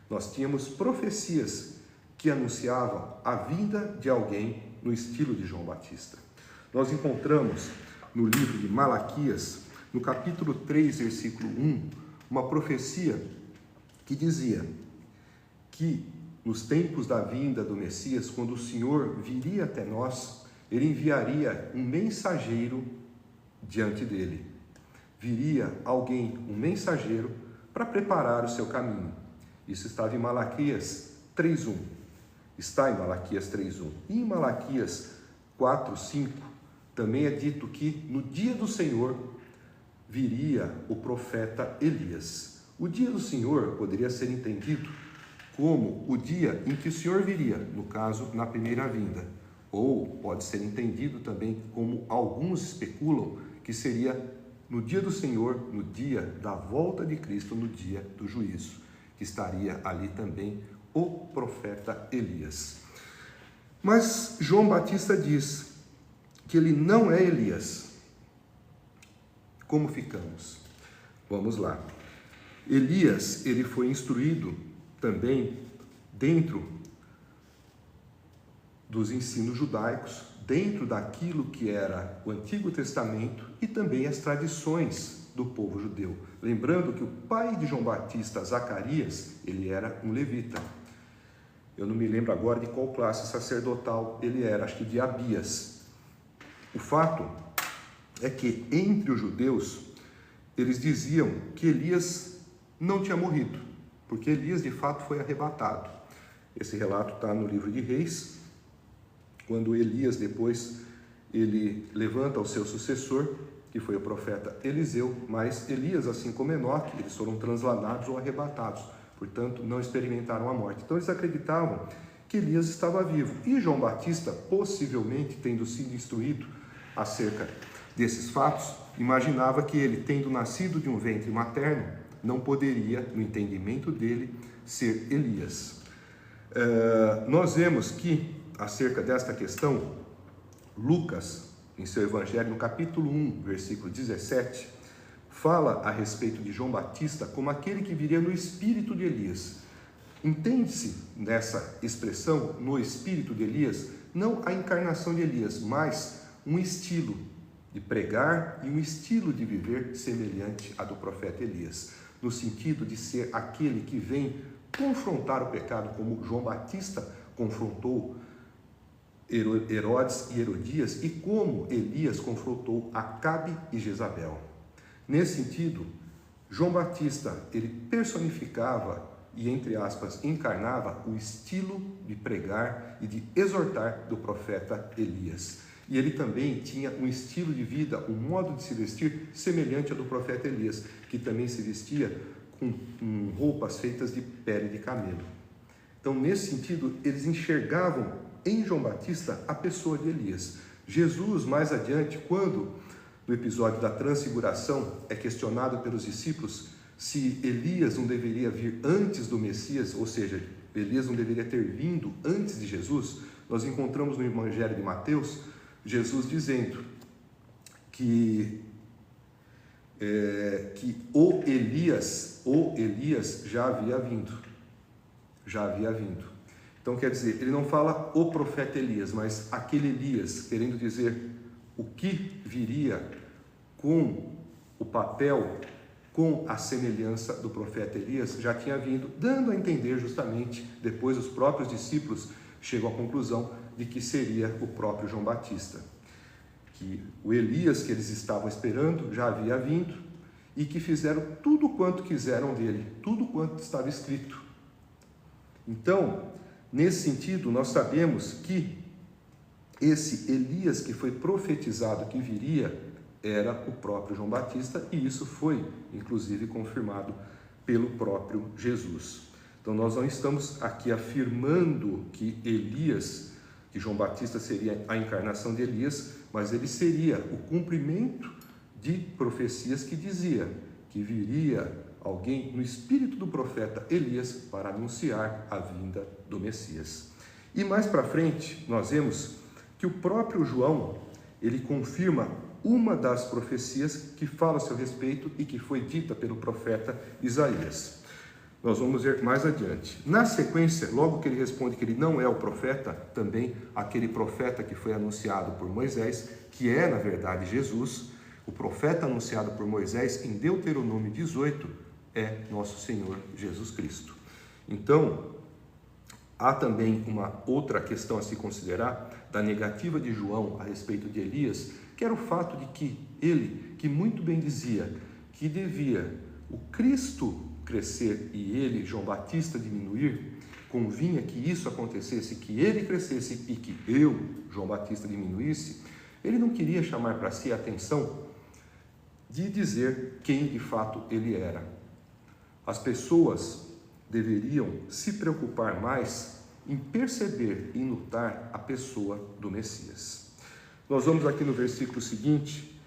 nós tínhamos profecias que anunciavam a vinda de alguém no estilo de João Batista. Nós encontramos no livro de Malaquias, no capítulo 3, versículo 1, uma profecia que dizia que nos tempos da vinda do Messias, quando o Senhor viria até nós, ele enviaria um mensageiro diante dele. Viria alguém, um mensageiro, para preparar o seu caminho. Isso estava em Malaquias 3:1. Está em Malaquias 3:1. E em Malaquias 4:5 também é dito que no dia do Senhor viria o profeta Elias. O dia do Senhor poderia ser entendido como o dia em que o Senhor viria, no caso, na primeira vinda. Ou pode ser entendido também como alguns especulam que seria no dia do Senhor, no dia da volta de Cristo, no dia do juízo, que estaria ali também o profeta Elias. Mas João Batista diz que ele não é Elias. Como ficamos? Vamos lá. Elias, ele foi instruído também dentro dos ensinos judaicos dentro daquilo que era o Antigo Testamento e também as tradições do povo judeu. Lembrando que o pai de João Batista, Zacarias, ele era um levita. Eu não me lembro agora de qual classe sacerdotal ele era, acho que de Abias. O fato é que entre os judeus, eles diziam que Elias não tinha morrido, porque Elias de fato foi arrebatado. Esse relato está no livro de Reis, quando Elias depois ele levanta o seu sucessor, que foi o profeta Eliseu, mas Elias, assim como Enoque, eles foram transladados ou arrebatados, portanto não experimentaram a morte. Então eles acreditavam que Elias estava vivo, e João Batista, possivelmente tendo sido instruído acerca desses fatos, imaginava que ele, tendo nascido de um ventre materno, não poderia, no entendimento dele, ser Elias. Nós vemos que, acerca desta questão, Lucas, em seu Evangelho, no capítulo 1, versículo 17, fala a respeito de João Batista como aquele que viria no espírito de Elias. Entende-se nessa expressão, no espírito de Elias, não a encarnação de Elias, mas um estilo de pregar e um estilo de viver semelhante à do profeta Elias, no sentido de ser aquele que vem confrontar o pecado, como João Batista confrontou Herodes e Herodias, e como Elias confrontou Acabe e Jezabel. Nesse sentido, João Batista, ele personificava e, entre aspas, encarnava o estilo de pregar e de exortar do profeta Elias. E ele também tinha um estilo de vida, um modo de se vestir semelhante ao do profeta Elias, que também se vestia com roupas feitas de pele de camelo. Então, nesse sentido, eles enxergavam em João Batista a pessoa de Elias. Jesus, mais adiante, quando no episódio da transfiguração é questionado pelos discípulos se Elias não deveria vir antes do Messias, ou seja, Elias não deveria ter vindo antes de Jesus, nós encontramos no Evangelho de Mateus Jesus dizendo que o Elias já havia vindo. Então, quer dizer, ele não fala o profeta Elias, mas aquele Elias, querendo dizer o que viria com o papel, com a semelhança do profeta Elias, já tinha vindo, dando a entender justamente, depois os próprios discípulos chegam à conclusão de que seria o próprio João Batista, que o Elias que eles estavam esperando já havia vindo e que fizeram tudo quanto quiseram dele, tudo quanto estava escrito. Então, nesse sentido, nós sabemos que esse Elias que foi profetizado que viria era o próprio João Batista, e isso foi, inclusive, confirmado pelo próprio Jesus. Então, nós não estamos aqui afirmando que que João Batista seria a encarnação de Elias, mas ele seria o cumprimento de profecias que dizia que viria alguém no espírito do profeta Elias para anunciar a vinda do Messias. E mais para frente, nós vemos que o próprio João, ele confirma uma das profecias que fala a seu respeito e que foi dita pelo profeta Isaías. Nós vamos ver mais adiante. Na sequência, logo que ele responde que ele não é o profeta, também aquele profeta que foi anunciado por Moisés, que é, na verdade, Jesus, o profeta anunciado por Moisés em Deuteronômio 18, é nosso Senhor Jesus Cristo. Então, há também uma outra questão a se considerar da negativa de João a respeito de Elias, que era o fato de que ele, que muito bem dizia que devia o Cristo crescer e ele, João Batista, diminuir, convinha que isso acontecesse, que ele crescesse e que eu, João Batista, diminuísse, ele não queria chamar para si a atenção de dizer quem de fato ele era. As pessoas deveriam se preocupar mais em perceber e notar a pessoa do Messias. Nós vamos aqui no versículo seguinte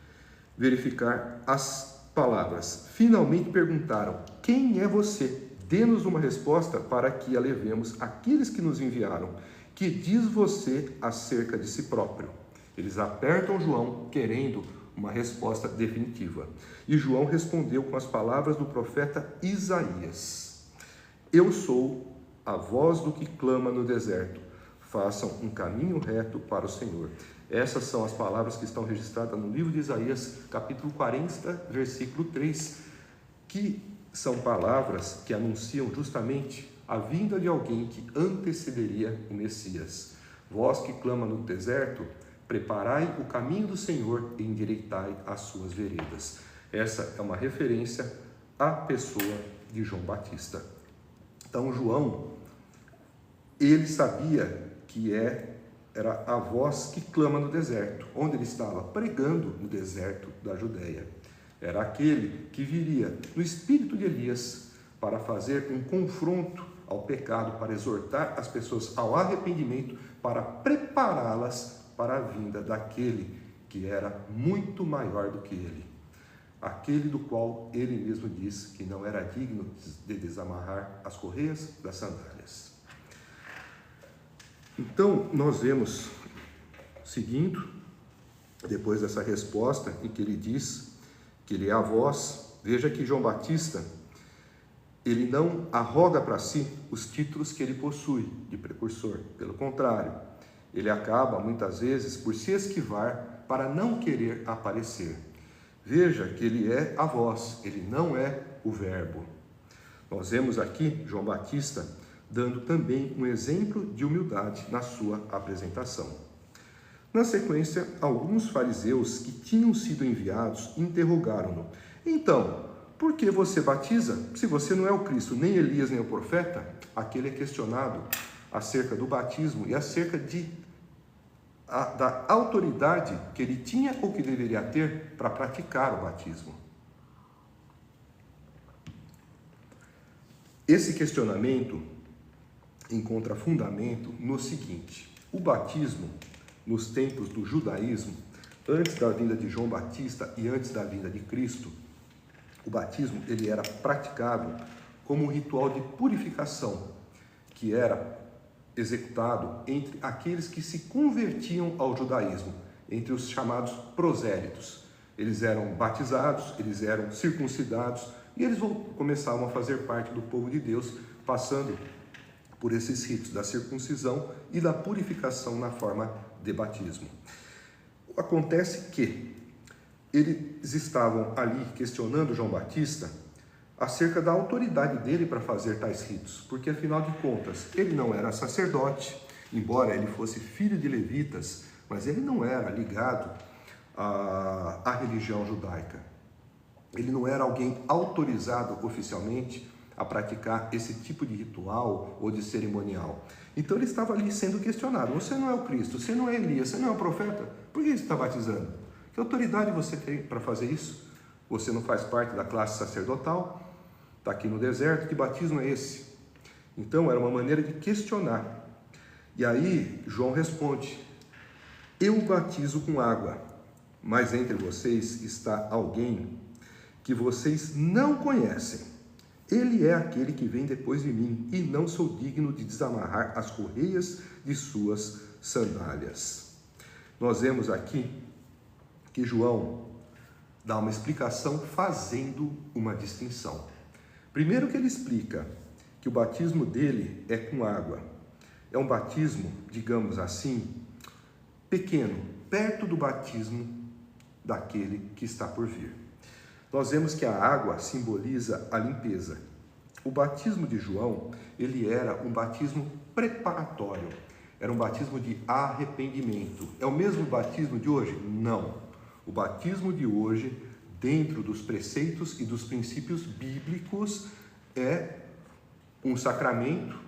verificar as palavras. Finalmente perguntaram: quem é você? Dê-nos uma resposta para que a levemos àqueles que nos enviaram. Que diz você acerca de si próprio? Eles apertam João querendo uma resposta definitiva. E João respondeu com as palavras do profeta Isaías: eu sou a voz do que clama no deserto, façam um caminho reto para o Senhor. Essas são as palavras que estão registradas no livro de Isaías, capítulo 40, versículo 3, que são palavras que anunciam justamente a vinda de alguém que antecederia o Messias. Vós que clama no deserto, preparai o caminho do Senhor e endireitai as suas veredas. Essa é uma referência à pessoa de João Batista. Então, João, ele sabia que era a voz que clama no deserto. Onde ele estava? Pregando no deserto da Judeia. Era aquele que viria no espírito de Elias para fazer um confronto ao pecado, para exortar as pessoas ao arrependimento, para prepará-las para a vinda daquele que era muito maior do que ele. Aquele do qual ele mesmo diz que não era digno de desamarrar as correias das sandálias. Então, nós vemos, seguindo, depois dessa resposta, em que ele diz que ele é a voz, veja que João Batista, ele não arroga para si os títulos que ele possui de precursor. Pelo contrário, ele acaba, muitas vezes, por se esquivar para não querer aparecer. Veja que ele é a voz, ele não é o verbo. Nós vemos aqui João Batista dando também um exemplo de humildade na sua apresentação. Na sequência, alguns fariseus que tinham sido enviados interrogaram-no. Então, por que você batiza se você não é o Cristo, nem Elias, nem o profeta? Aquele é questionado acerca do batismo e acerca da autoridade que ele tinha ou que deveria ter para praticar o batismo. Esse questionamento encontra fundamento no seguinte: o batismo, nos tempos do judaísmo, antes da vinda de João Batista e antes da vinda de Cristo, o batismo ele era praticado como um ritual de purificação, que era executado entre aqueles que se convertiam ao judaísmo, entre os chamados prosélitos. Eles eram batizados, eles eram circuncidados e eles começavam a fazer parte do povo de Deus, passando por esses ritos da circuncisão e da purificação na forma de batismo. Acontece que eles estavam ali questionando João Batista acerca da autoridade dele para fazer tais ritos, porque afinal de contas ele não era sacerdote, embora ele fosse filho de levitas, mas ele não era ligado à religião judaica. Ele não era alguém autorizado oficialmente a praticar esse tipo de ritual ou de cerimonial. Então ele estava ali sendo questionado: você não é o Cristo, você não é Elias, você não é o profeta, por que você está batizando? Que autoridade você tem para fazer isso? Você não faz parte da classe sacerdotal, está aqui no deserto, que batismo é esse? Então era uma maneira de questionar. E aí João responde: eu batizo com água, mas entre vocês está alguém que vocês não conhecem. Ele é aquele que vem depois de mim, e não sou digno de desamarrar as correias de suas sandálias. Nós vemos aqui que João dá uma explicação fazendo uma distinção. Primeiro que ele explica que o batismo dele é com água. É um batismo, digamos assim, pequeno, perto do batismo daquele que está por vir. Nós vemos que a água simboliza a limpeza. O batismo de João, ele era um batismo preparatório. Era um batismo de arrependimento. É o mesmo batismo de hoje? Não. O batismo de hoje, dentro dos preceitos e dos princípios bíblicos, é um sacramento,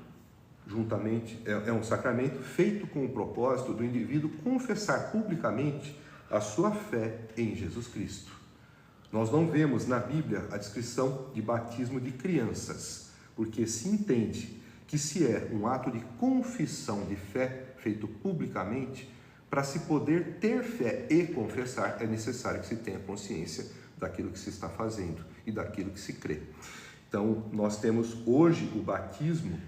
é um sacramento feito com o propósito do indivíduo confessar publicamente a sua fé em Jesus Cristo. Nós não vemos na Bíblia a descrição de batismo de crianças, porque se entende que se é um ato de confissão de fé feito publicamente, para se poder ter fé e confessar, é necessário que se tenha consciência daquilo que se está fazendo e daquilo que se crê. Então, nós temos hoje o batismo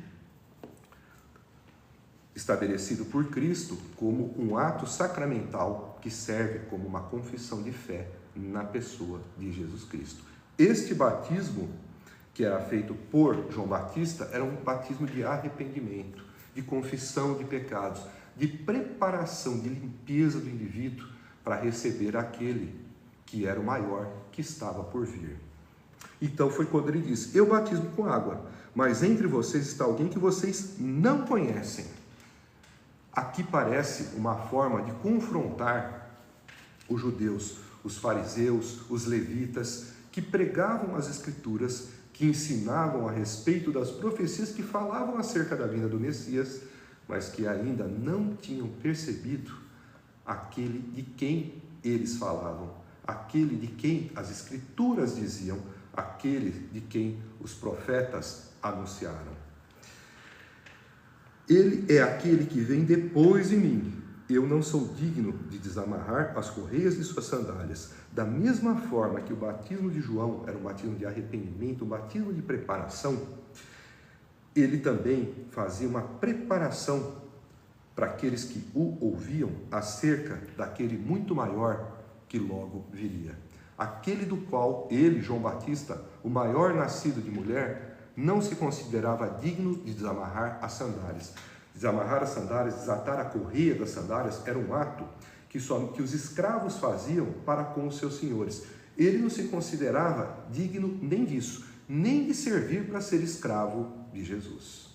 estabelecido por Cristo como um ato sacramental que serve como uma confissão de fé na pessoa de Jesus Cristo. Este batismo, que era feito por João Batista, era um batismo de arrependimento, de confissão de pecados. de preparação, de limpeza do indivíduo para receber aquele que era o maior que estava por vir. Então foi quando ele disse: eu batismo com água, mas entre vocês está alguém que vocês não conhecem. Aqui parece uma forma de confrontar os judeus, os fariseus, os levitas, que pregavam as escrituras, que ensinavam a respeito das profecias que falavam acerca da vinda do Messias, mas que ainda não tinham percebido aquele de quem eles falavam, aquele de quem as escrituras diziam, aquele de quem os profetas anunciaram. Ele é aquele que vem depois de mim. Eu não sou digno de desamarrar as correias de suas sandálias. Da mesma forma que o batismo de João era um batismo de arrependimento, um batismo de preparação, ele também fazia uma preparação para aqueles que o ouviam acerca daquele muito maior que logo viria. Aquele do qual ele, João Batista, o maior nascido de mulher, não se considerava digno de desamarrar as sandálias. Desamarrar as sandálias, desatar a correia das sandálias, era um ato que os escravos faziam para com os seus senhores. Ele não se considerava digno nem disso, nem de servir para ser escravo de Jesus.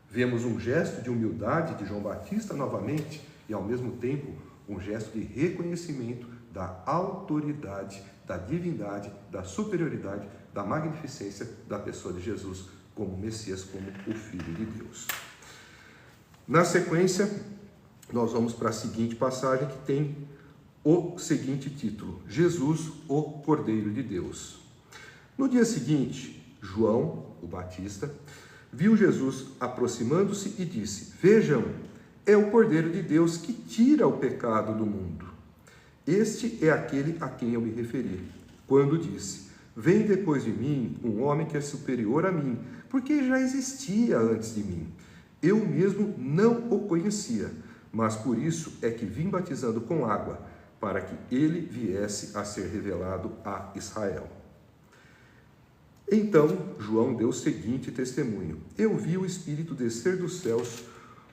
Vemos um gesto de humildade de João Batista novamente e, ao mesmo tempo, um gesto de reconhecimento da autoridade, da divindade, da superioridade, da magnificência da pessoa de Jesus como Messias, como o Filho de Deus. Na sequência, nós vamos para a seguinte passagem que tem o seguinte título: Jesus, o Cordeiro de Deus. No dia seguinte, João, o Batista, viu Jesus aproximando-se e disse: vejam, é o Cordeiro de Deus que tira o pecado do mundo. Este é aquele a quem eu me referi, quando disse: vem depois de mim um homem que é superior a mim, porque já existia antes de mim. Eu mesmo não o conhecia, mas por isso é que vim batizando com água, para que ele viesse a ser revelado a Israel. Então João deu o seguinte testemunho: eu vi o Espírito descer dos céus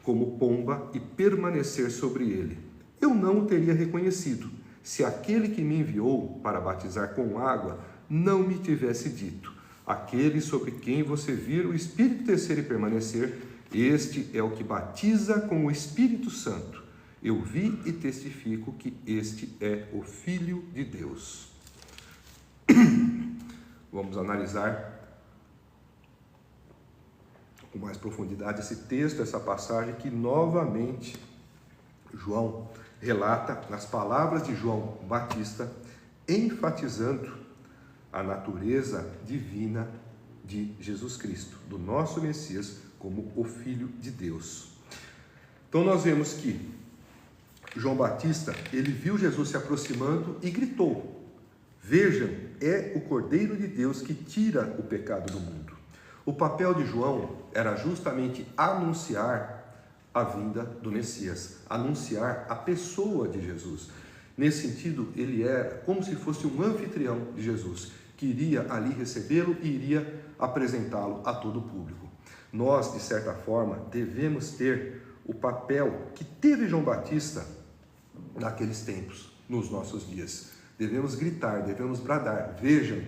como pomba e permanecer sobre ele. Eu não o teria reconhecido, se aquele que me enviou para batizar com água não me tivesse dito: aquele sobre quem você vir o Espírito descer e permanecer, este é o que batiza com o Espírito Santo. Eu vi e testifico que este é o Filho de Deus. Vamos analisar com mais profundidade esse texto, essa passagem que novamente João relata nas palavras de João Batista, enfatizando a natureza divina de Jesus Cristo, do nosso Messias, como o Filho de Deus. Então nós vemos que João Batista, ele viu Jesus se aproximando e gritou: vejam, é o Cordeiro de Deus que tira o pecado do mundo. O papel de João era justamente anunciar a vinda do Messias, anunciar a pessoa de Jesus. Nesse sentido, ele era como se fosse um anfitrião de Jesus, que iria ali recebê-lo e iria apresentá-lo a todo o público. Nós, de certa forma, devemos ter o papel que teve João Batista naqueles tempos, nos nossos dias. Devemos gritar, devemos bradar: vejam,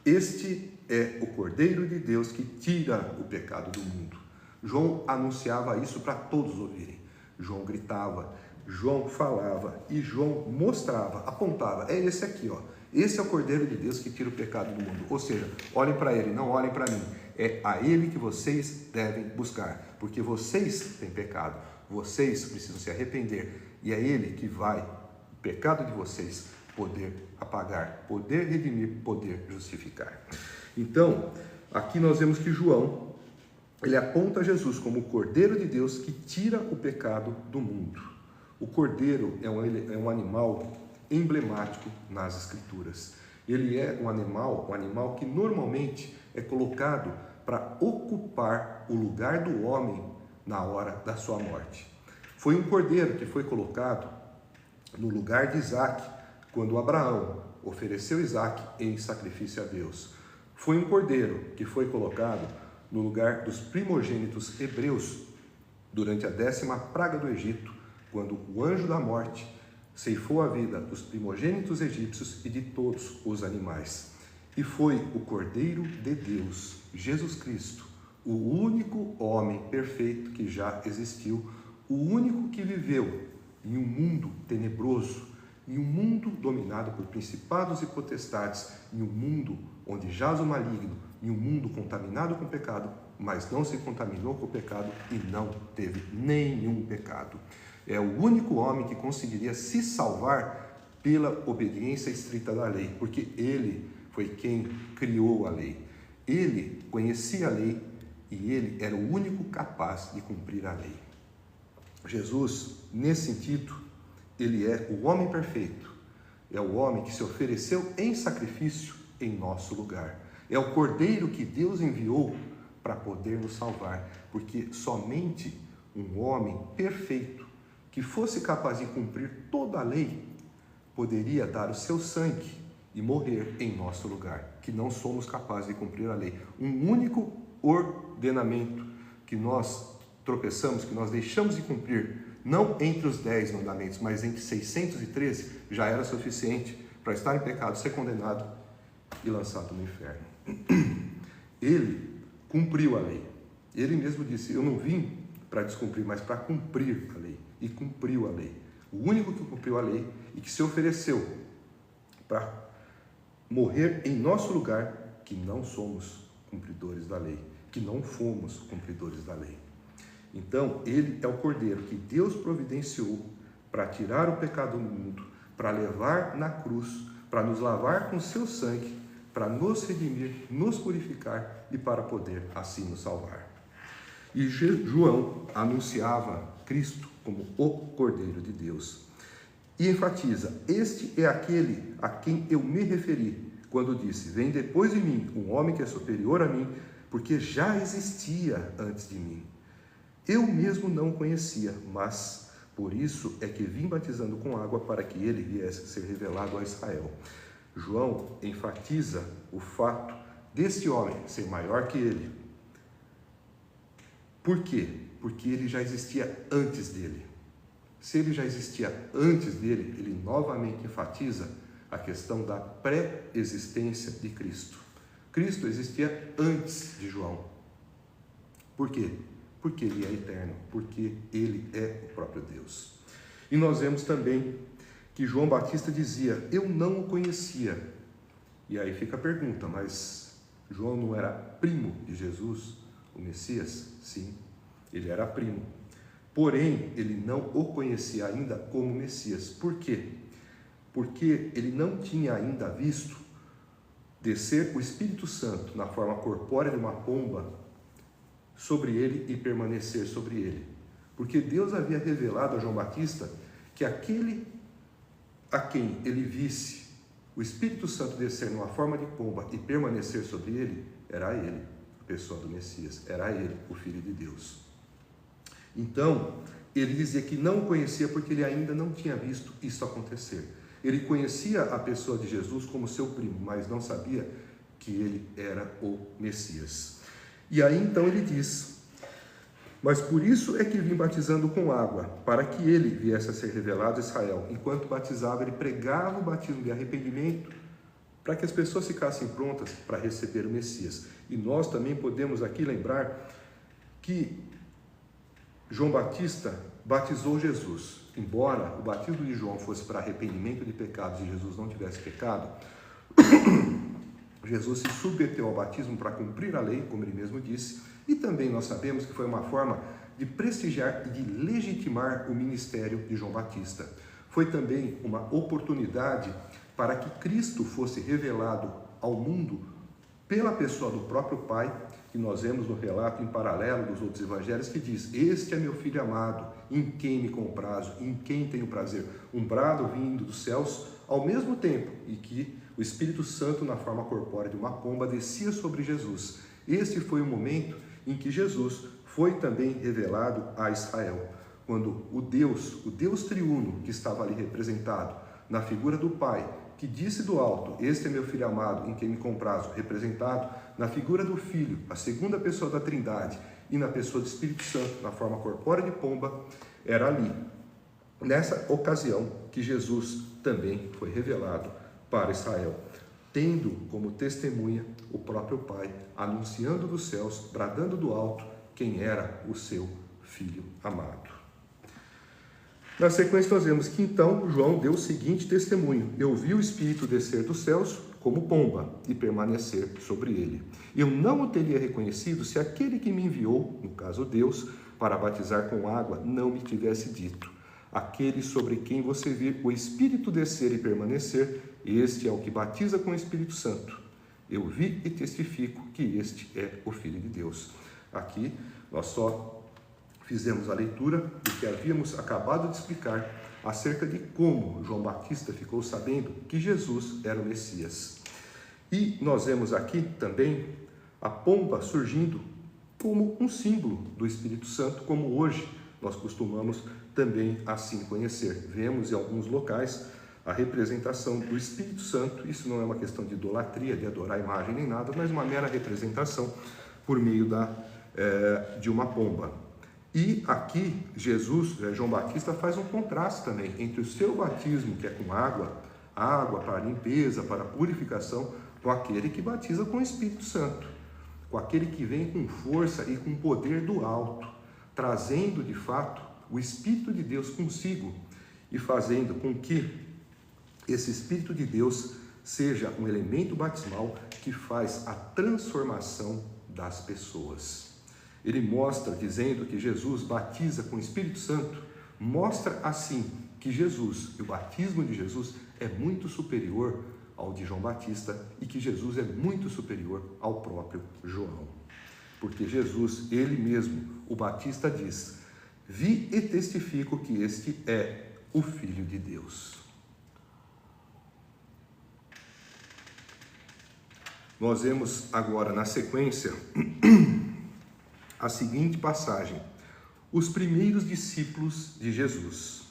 este é o Cordeiro de Deus que tira o pecado do mundo. João anunciava isso para todos ouvirem. João gritava, João falava e João mostrava, apontava: é esse aqui, ó. Esse é o Cordeiro de Deus que tira o pecado do mundo. Ou seja, olhem para ele, não olhem para mim. É a ele que vocês devem buscar, porque vocês têm pecado, vocês precisam se arrepender, e é ele que vai, o pecado de vocês, poder apagar, poder redimir, poder justificar. Então, aqui nós vemos que João, ele aponta Jesus como o Cordeiro de Deus que tira o pecado do mundo. O cordeiro é um animal emblemático nas Escrituras. Ele é um animal que normalmente é colocado para ocupar o lugar do homem na hora da sua morte. Foi um cordeiro que foi colocado no lugar de Isaac, quando Abraão ofereceu Isaac em sacrifício a Deus. Foi um cordeiro que foi colocado no lugar dos primogênitos hebreus durante a 10ª praga do Egito, quando o anjo da morte ceifou a vida dos primogênitos egípcios e de todos os animais. E foi o Cordeiro de Deus, Jesus Cristo, o único homem perfeito que já existiu, o único que viveu em um mundo tenebroso, em um mundo dominado por principados e potestades, em um mundo onde jaz o maligno, em um mundo contaminado com o pecado, mas não se contaminou com o pecado e não teve nenhum pecado. É o único homem que conseguiria se salvar pela obediência estrita da lei, porque ele foi quem criou a lei. Ele conhecia a lei e ele era o único capaz de cumprir a lei. Jesus, nesse sentido, ele é o homem perfeito. É o homem que se ofereceu em sacrifício em nosso lugar. É o Cordeiro que Deus enviou para poder nos salvar, porque somente um homem perfeito, que fosse capaz de cumprir toda a lei, poderia dar o seu sangue e morrer em nosso lugar, que não somos capazes de cumprir a lei. Um único ordenamento que nós tropeçamos, que nós deixamos de cumprir, não entre os 10 mandamentos, mas entre 613, já era suficiente para estar em pecado, ser condenado e lançado no inferno. Ele cumpriu a lei. Ele mesmo disse: eu não vim para descumprir, mas para cumprir a lei. E cumpriu a lei. O único que cumpriu a lei e que se ofereceu para morrer em nosso lugar, que não somos cumpridores da lei, que não fomos cumpridores da lei. Então, ele é o Cordeiro que Deus providenciou para tirar o pecado do mundo, para levar na cruz, para nos lavar com seu sangue, para nos redimir, nos purificar e para poder assim nos salvar. E João anunciava Cristo como o Cordeiro de Deus. E enfatiza: este é aquele a quem eu me referi, quando disse: vem depois de mim um homem que é superior a mim, porque já existia antes de mim. Eu mesmo não o conhecia, mas por isso é que vim batizando com água, para que ele viesse a ser revelado a Israel. João enfatiza o fato deste homem ser maior que ele. Por quê? Porque ele já existia antes dele. Se ele já existia antes dele, ele novamente enfatiza a questão da pré-existência de Cristo. Cristo existia antes de João. Por quê? Porque ele é eterno, porque ele é o próprio Deus. E nós vemos também que João Batista dizia: eu não o conhecia. E aí fica a pergunta: mas João não era primo de Jesus, o Messias? Sim, ele era primo. Porém, ele não o conhecia ainda como Messias. Por quê? Porque ele não tinha ainda visto descer o Espírito Santo na forma corpórea de uma pomba sobre ele e permanecer sobre ele. Porque Deus havia revelado a João Batista que aquele a quem ele visse o Espírito Santo descer numa forma de pomba e permanecer sobre ele, era ele, a pessoa do Messias, era ele, o Filho de Deus. Então, ele dizia que não o conhecia porque ele ainda não tinha visto isso acontecer. Ele conhecia a pessoa de Jesus como seu primo, mas não sabia que ele era o Messias. E aí então ele diz: mas por isso é que vim batizando com água, para que ele viesse a ser revelado a Israel. Enquanto batizava, ele pregava o batismo de arrependimento, para que as pessoas ficassem prontas para receber o Messias. E nós também podemos aqui lembrar que João Batista batizou Jesus. Embora o batismo de João fosse para arrependimento de pecados e Jesus não tivesse pecado, Jesus se submeteu ao batismo para cumprir a lei, como ele mesmo disse, e também nós sabemos que foi uma forma de prestigiar e de legitimar o ministério de João Batista. Foi também uma oportunidade para que Cristo fosse revelado ao mundo pela pessoa do próprio Pai, que nós vemos no relato em paralelo dos outros evangelhos, que diz: este é meu Filho amado, em quem me comprazo, em quem tenho prazer. Um brado vindo dos céus, ao mesmo tempo em que o Espírito Santo, na forma corpórea de uma pomba, descia sobre Jesus. Este foi o momento em que Jesus foi também revelado a Israel, quando o Deus triuno, que estava ali representado na figura do Pai, que disse do alto: este é meu Filho amado, em quem me comprazo, representado na figura do Filho, a segunda pessoa da Trindade, e na pessoa do Espírito Santo, na forma corpórea de pomba, era ali, nessa ocasião, que Jesus também foi revelado para Israel, tendo como testemunha o próprio Pai, anunciando dos céus, bradando do alto, quem era o seu Filho amado. Na sequência nós vemos que então João deu o seguinte testemunho: eu vi o Espírito descer dos céus como pomba e permanecer sobre ele. Eu não o teria reconhecido se aquele que me enviou, no caso Deus, para batizar com água, não me tivesse dito: aquele sobre quem você vir o Espírito descer e permanecer, este é o que batiza com o Espírito Santo. Eu vi e testifico que este é o Filho de Deus. Aqui nós só fizemos a leitura do que havíamos acabado de explicar acerca de como João Batista ficou sabendo que Jesus era o Messias. E nós vemos aqui também a pomba surgindo como um símbolo do Espírito Santo, como hoje nós costumamos também assim conhecer. Vemos em alguns locais a representação do Espírito Santo. Isso não é uma questão de idolatria, de adorar a imagem nem nada, mas uma mera representação por meio de uma pomba. E aqui João Batista faz um contraste também entre o seu batismo, que é com água para limpeza, para purificação, com aquele que batiza com o Espírito Santo, com aquele que vem com força e com poder do alto, trazendo de fato o Espírito de Deus consigo e fazendo com que esse Espírito de Deus seja um elemento batismal que faz a transformação das pessoas. Ele mostra, dizendo que Jesus batiza com o Espírito Santo, mostra assim que Jesus, e o batismo de Jesus é muito superior ao de João Batista e que Jesus é muito superior ao próprio João. Porque Jesus, ele mesmo, o Batista diz: vi e testifico que este é o Filho de Deus. Nós vemos agora na sequência a seguinte passagem: os primeiros discípulos de Jesus.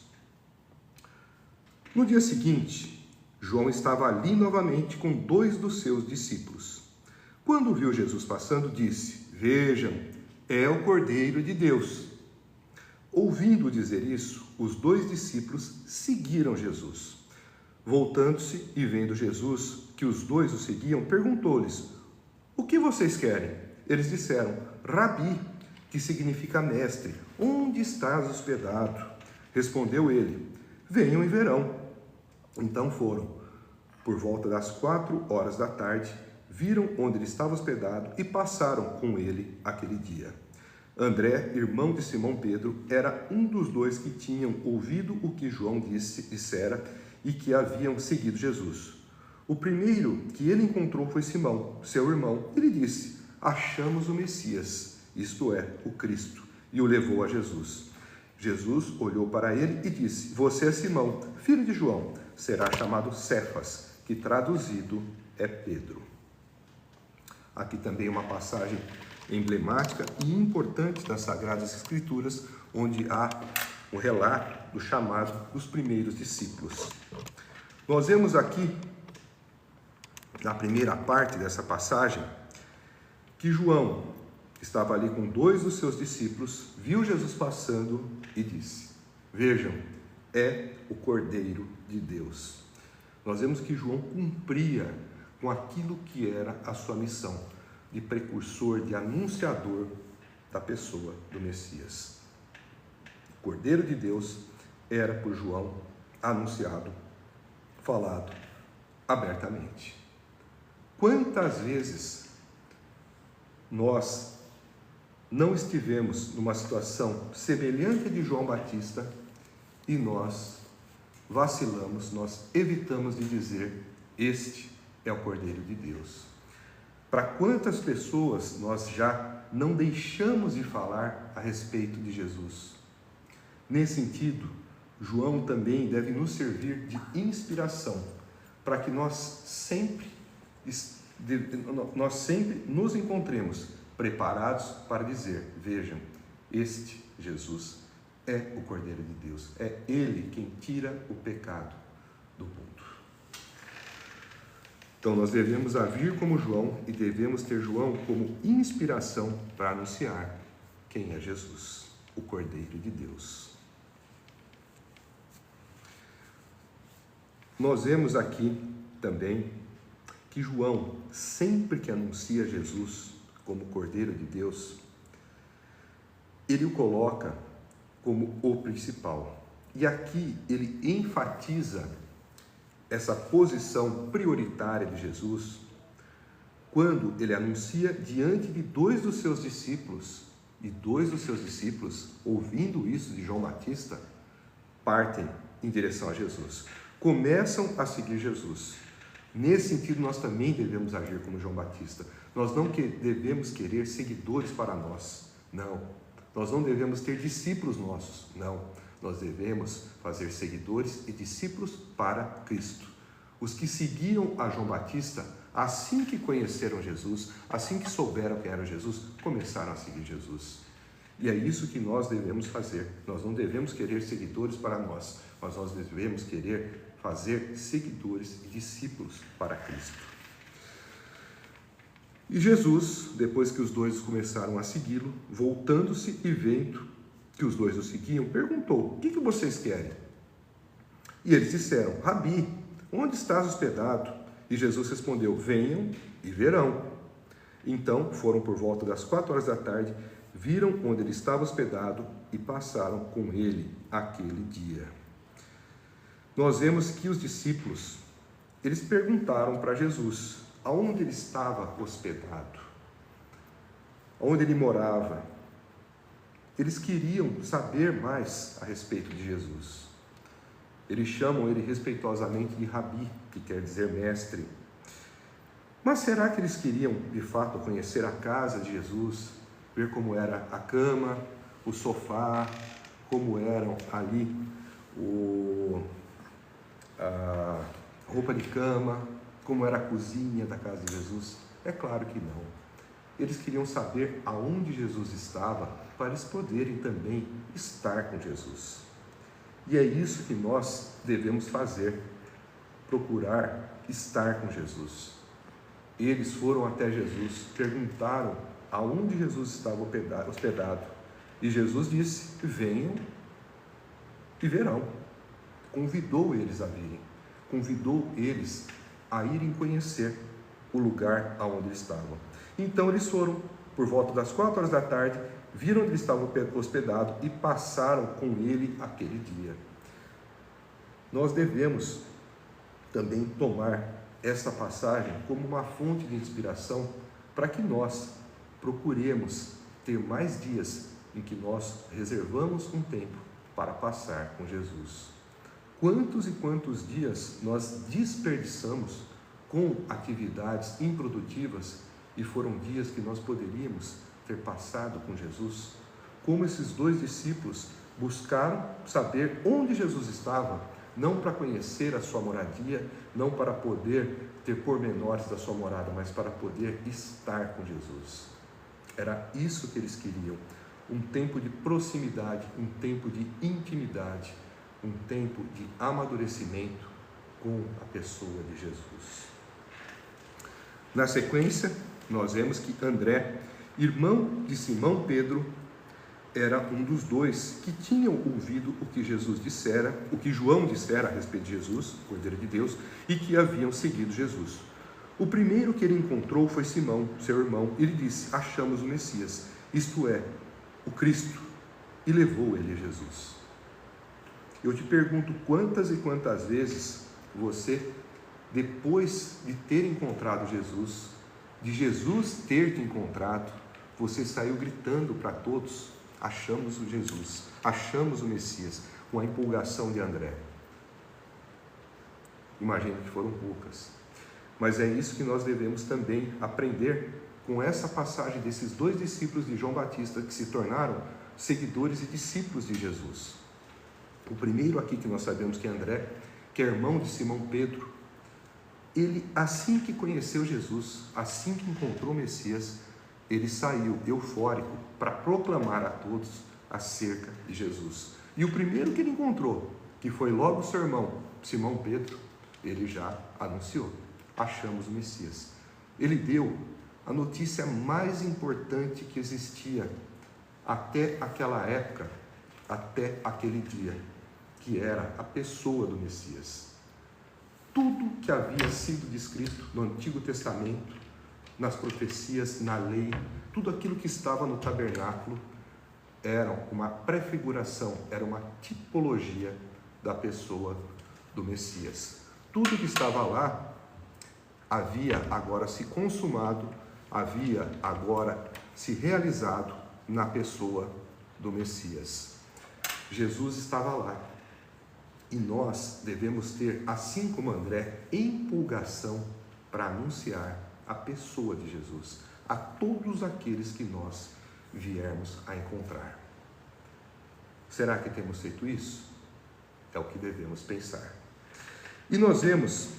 No dia seguinte, João estava ali novamente com 2 dos seus discípulos. Quando viu Jesus passando, disse: vejam, é o Cordeiro de Deus. Ouvindo dizer isso, os 2 discípulos seguiram Jesus. Voltando-se e vendo Jesus que os 2 o seguiam, perguntou-lhes: o que vocês querem? Eles disseram: Rabi, que significa mestre, onde estás hospedado? Respondeu ele: venham e verão. Então foram. Por volta das 4 horas da tarde, viram onde ele estava hospedado e passaram com ele aquele dia. André, irmão de Simão Pedro, era um dos 2 que tinham ouvido o que João dissera e que haviam seguido Jesus. O primeiro que ele encontrou foi Simão, seu irmão. Ele disse: achamos o Messias, isto é, o Cristo, e o levou a Jesus. Jesus olhou para ele e disse: você é Simão, filho de João, será chamado Cefas, que traduzido é Pedro. Aqui também uma passagem emblemática e importante das Sagradas Escrituras, onde há o relato do chamado dos primeiros discípulos. Nós vemos aqui, na primeira parte dessa passagem, que João estava ali com 2 dos seus discípulos, viu Jesus passando e disse: vejam, é o Cordeiro de Deus. Nós vemos que João cumpria com aquilo que era a sua missão de precursor, de anunciador da pessoa do Messias. O Cordeiro de Deus era por João anunciado, falado abertamente. Quantas vezes nós não estivemos numa situação semelhante de João Batista e nós vacilamos, nós evitamos de dizer: este é o Cordeiro de Deus. Para quantas pessoas nós já não deixamos de falar a respeito de Jesus? Nesse sentido, João também deve nos servir de inspiração para que nós sempre nos encontremos preparados para dizer: vejam, este Jesus é o Cordeiro de Deus, é Ele quem tira o pecado do mundo. Então nós devemos agir como João e devemos ter João como inspiração para anunciar quem é Jesus, o Cordeiro de Deus. Nós vemos aqui também que João, sempre que anuncia Jesus como Cordeiro de Deus, ele o coloca como o principal. E aqui ele enfatiza essa posição prioritária de Jesus quando ele anuncia diante de dois dos seus discípulos, e dois dos seus discípulos, ouvindo isso de João Batista, partem em direção a Jesus, começam a seguir Jesus. Nesse sentido, nós também devemos agir como João Batista. Nós não devemos querer seguidores para nós, não. Nós não devemos ter discípulos nossos, não. Nós devemos fazer seguidores e discípulos para Cristo. Os que seguiam a João Batista, assim que conheceram Jesus, assim que souberam quem era Jesus, começaram a seguir Jesus. E é isso que nós devemos fazer. Nós não devemos querer seguidores para nós, mas nós devemos querer fazer seguidores e discípulos para Cristo. E Jesus, depois que os dois começaram a segui-lo, voltando-se e vendo que os dois o seguiam, perguntou: o que vocês querem? E eles disseram: Rabi, onde estás hospedado? E Jesus respondeu: venham e verão. Então foram por volta das 4 horas da tarde, viram onde ele estava hospedado e passaram com ele aquele dia. Nós vemos que os discípulos, eles perguntaram para Jesus aonde ele estava hospedado, onde ele morava. Eles queriam saber mais a respeito de Jesus. Eles chamam ele respeitosamente de Rabi, que quer dizer mestre. Mas será que eles queriam, de fato, conhecer a casa de Jesus, ver como era a cama, o sofá, como eram ali a roupa de cama, como era a cozinha da casa de Jesus? É claro que não. Eles queriam saber aonde Jesus estava para eles poderem também estar com Jesus. E é isso que nós devemos fazer, procurar estar com Jesus. Eles foram até Jesus, perguntaram aonde Jesus estava hospedado. E Jesus disse: venham e verão. Convidou eles a virem, convidou eles a irem conhecer o lugar aonde eles estavam. Então eles foram, por volta das 4 horas da tarde, viram onde ele estava hospedado e passaram com ele aquele dia. Nós devemos também tomar essa passagem como uma fonte de inspiração para que nós procuremos ter mais dias em que nós reservamos um tempo para passar com Jesus. Quantos e quantos dias nós desperdiçamos com atividades improdutivas e foram dias que nós poderíamos ter passado com Jesus? Como esses dois discípulos buscaram saber onde Jesus estava, não para conhecer a sua moradia, não para poder ter pormenores da sua morada, mas para poder estar com Jesus. Era isso que eles queriam, um tempo de proximidade, um tempo de intimidade, um tempo de amadurecimento com a pessoa de Jesus. Na sequência, nós vemos que André, irmão de Simão Pedro, era um dos dois que tinham ouvido o que Jesus dissera, o que João dissera a respeito de Jesus, Cordeiro de Deus, e que haviam seguido Jesus. O primeiro que ele encontrou foi Simão, seu irmão, e ele disse: achamos o Messias, isto é, o Cristo, e levou ele a Jesus. Eu te pergunto, quantas e quantas vezes você, depois de ter encontrado Jesus, de Jesus ter te encontrado, você saiu gritando para todos: achamos o Jesus, achamos o Messias, com a empolgação de André? Imagino que foram poucas. Mas é isso que nós devemos também aprender com essa passagem desses dois discípulos de João Batista que se tornaram seguidores e discípulos de Jesus. O primeiro aqui que nós sabemos que é André, que é irmão de Simão Pedro, ele, assim que conheceu Jesus, assim que encontrou o Messias, ele saiu eufórico para proclamar a todos acerca de Jesus. E o primeiro que ele encontrou, que foi logo seu irmão, Simão Pedro, ele já anunciou: achamos o Messias. Ele deu a notícia mais importante que existia até aquela época, até aquele dia, que era a pessoa do Messias. Tudo que havia sido descrito no Antigo Testamento, nas profecias, na lei, tudo aquilo que estava no tabernáculo, era uma prefiguração, era uma tipologia da pessoa do Messias. Tudo que estava lá havia agora se consumado, havia agora se realizado na pessoa do Messias. Jesus estava lá. E nós devemos ter, assim como André, empolgação para anunciar a pessoa de Jesus a todos aqueles que nós viermos a encontrar. Será que temos feito isso? É o que devemos pensar. E nós vemos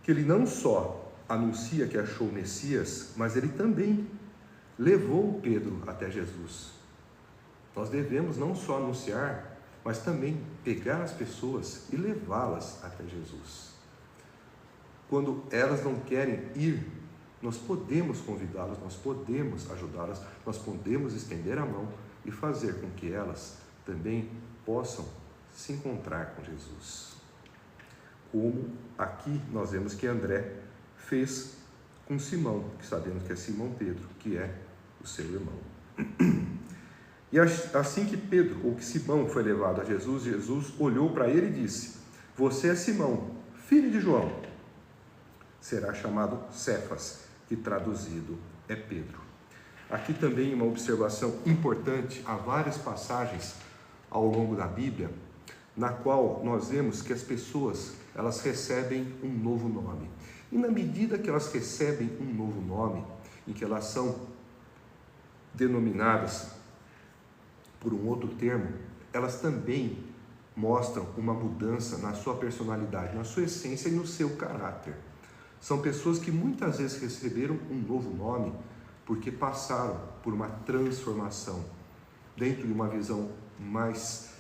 que ele não só anuncia que achou o Messias, mas ele também levou Pedro até Jesus. Nós devemos não só anunciar, mas também pegar as pessoas e levá-las até Jesus. Quando elas não querem ir, nós podemos convidá-las, nós podemos ajudá-las, nós podemos estender a mão e fazer com que elas também possam se encontrar com Jesus. Como aqui nós vemos que André fez com Simão, que sabemos que é Simão Pedro, que é o seu irmão. E assim que Pedro, ou que Simão, foi levado a Jesus, Jesus olhou para ele e disse: você é Simão, filho de João. Será chamado Cefas, que traduzido é Pedro. Aqui também uma observação importante: há várias passagens ao longo da Bíblia, na qual nós vemos que as pessoas, elas recebem um novo nome. E na medida que elas recebem um novo nome, em que elas são denominadas por um outro termo, elas também mostram uma mudança na sua personalidade, na sua essência e no seu caráter. São pessoas que muitas vezes receberam um novo nome porque passaram por uma transformação. Dentro de uma visão mais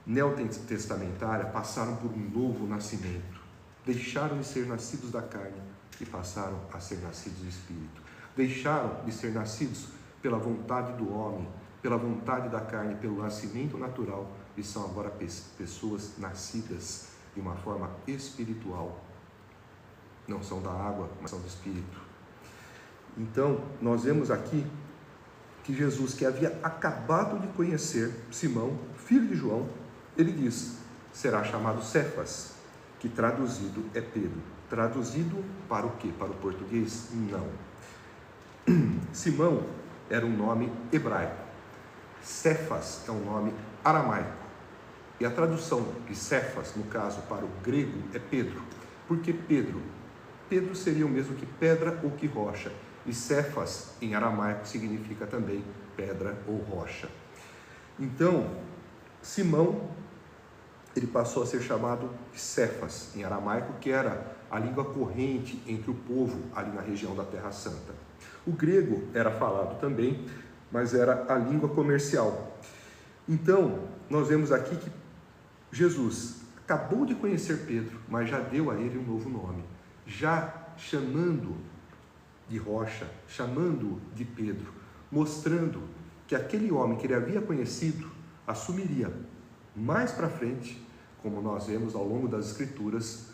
neotestamentária, passaram por um novo nascimento. Deixaram de ser nascidos da carne e passaram a ser nascidos do Espírito. Deixaram de ser nascidos pela vontade do homem, pela vontade da carne, pelo nascimento natural, e são agora pessoas nascidas de uma forma espiritual. Não são da água, mas são do Espírito. Então, nós vemos aqui que Jesus, que havia acabado de conhecer Simão, filho de João, ele diz: será chamado Cefas, que traduzido é Pedro. Traduzido para o quê? Para o português? Não. Simão era um nome hebraico. Cefas é um nome aramaico. E a tradução de Cefas, no caso, para o grego, é Pedro. Por que Pedro? Pedro seria o mesmo que pedra ou que rocha. E Cefas, em aramaico, significa também pedra ou rocha. Então, Simão, ele passou a ser chamado de Cefas, em aramaico, que era a língua corrente entre o povo ali na região da Terra Santa. O grego era falado também, mas era a língua comercial. Então, nós vemos aqui que Jesus acabou de conhecer Pedro, mas já deu a ele um novo nome, já chamando de rocha, chamando de Pedro, mostrando que aquele homem que ele havia conhecido assumiria mais para frente, como nós vemos ao longo das Escrituras,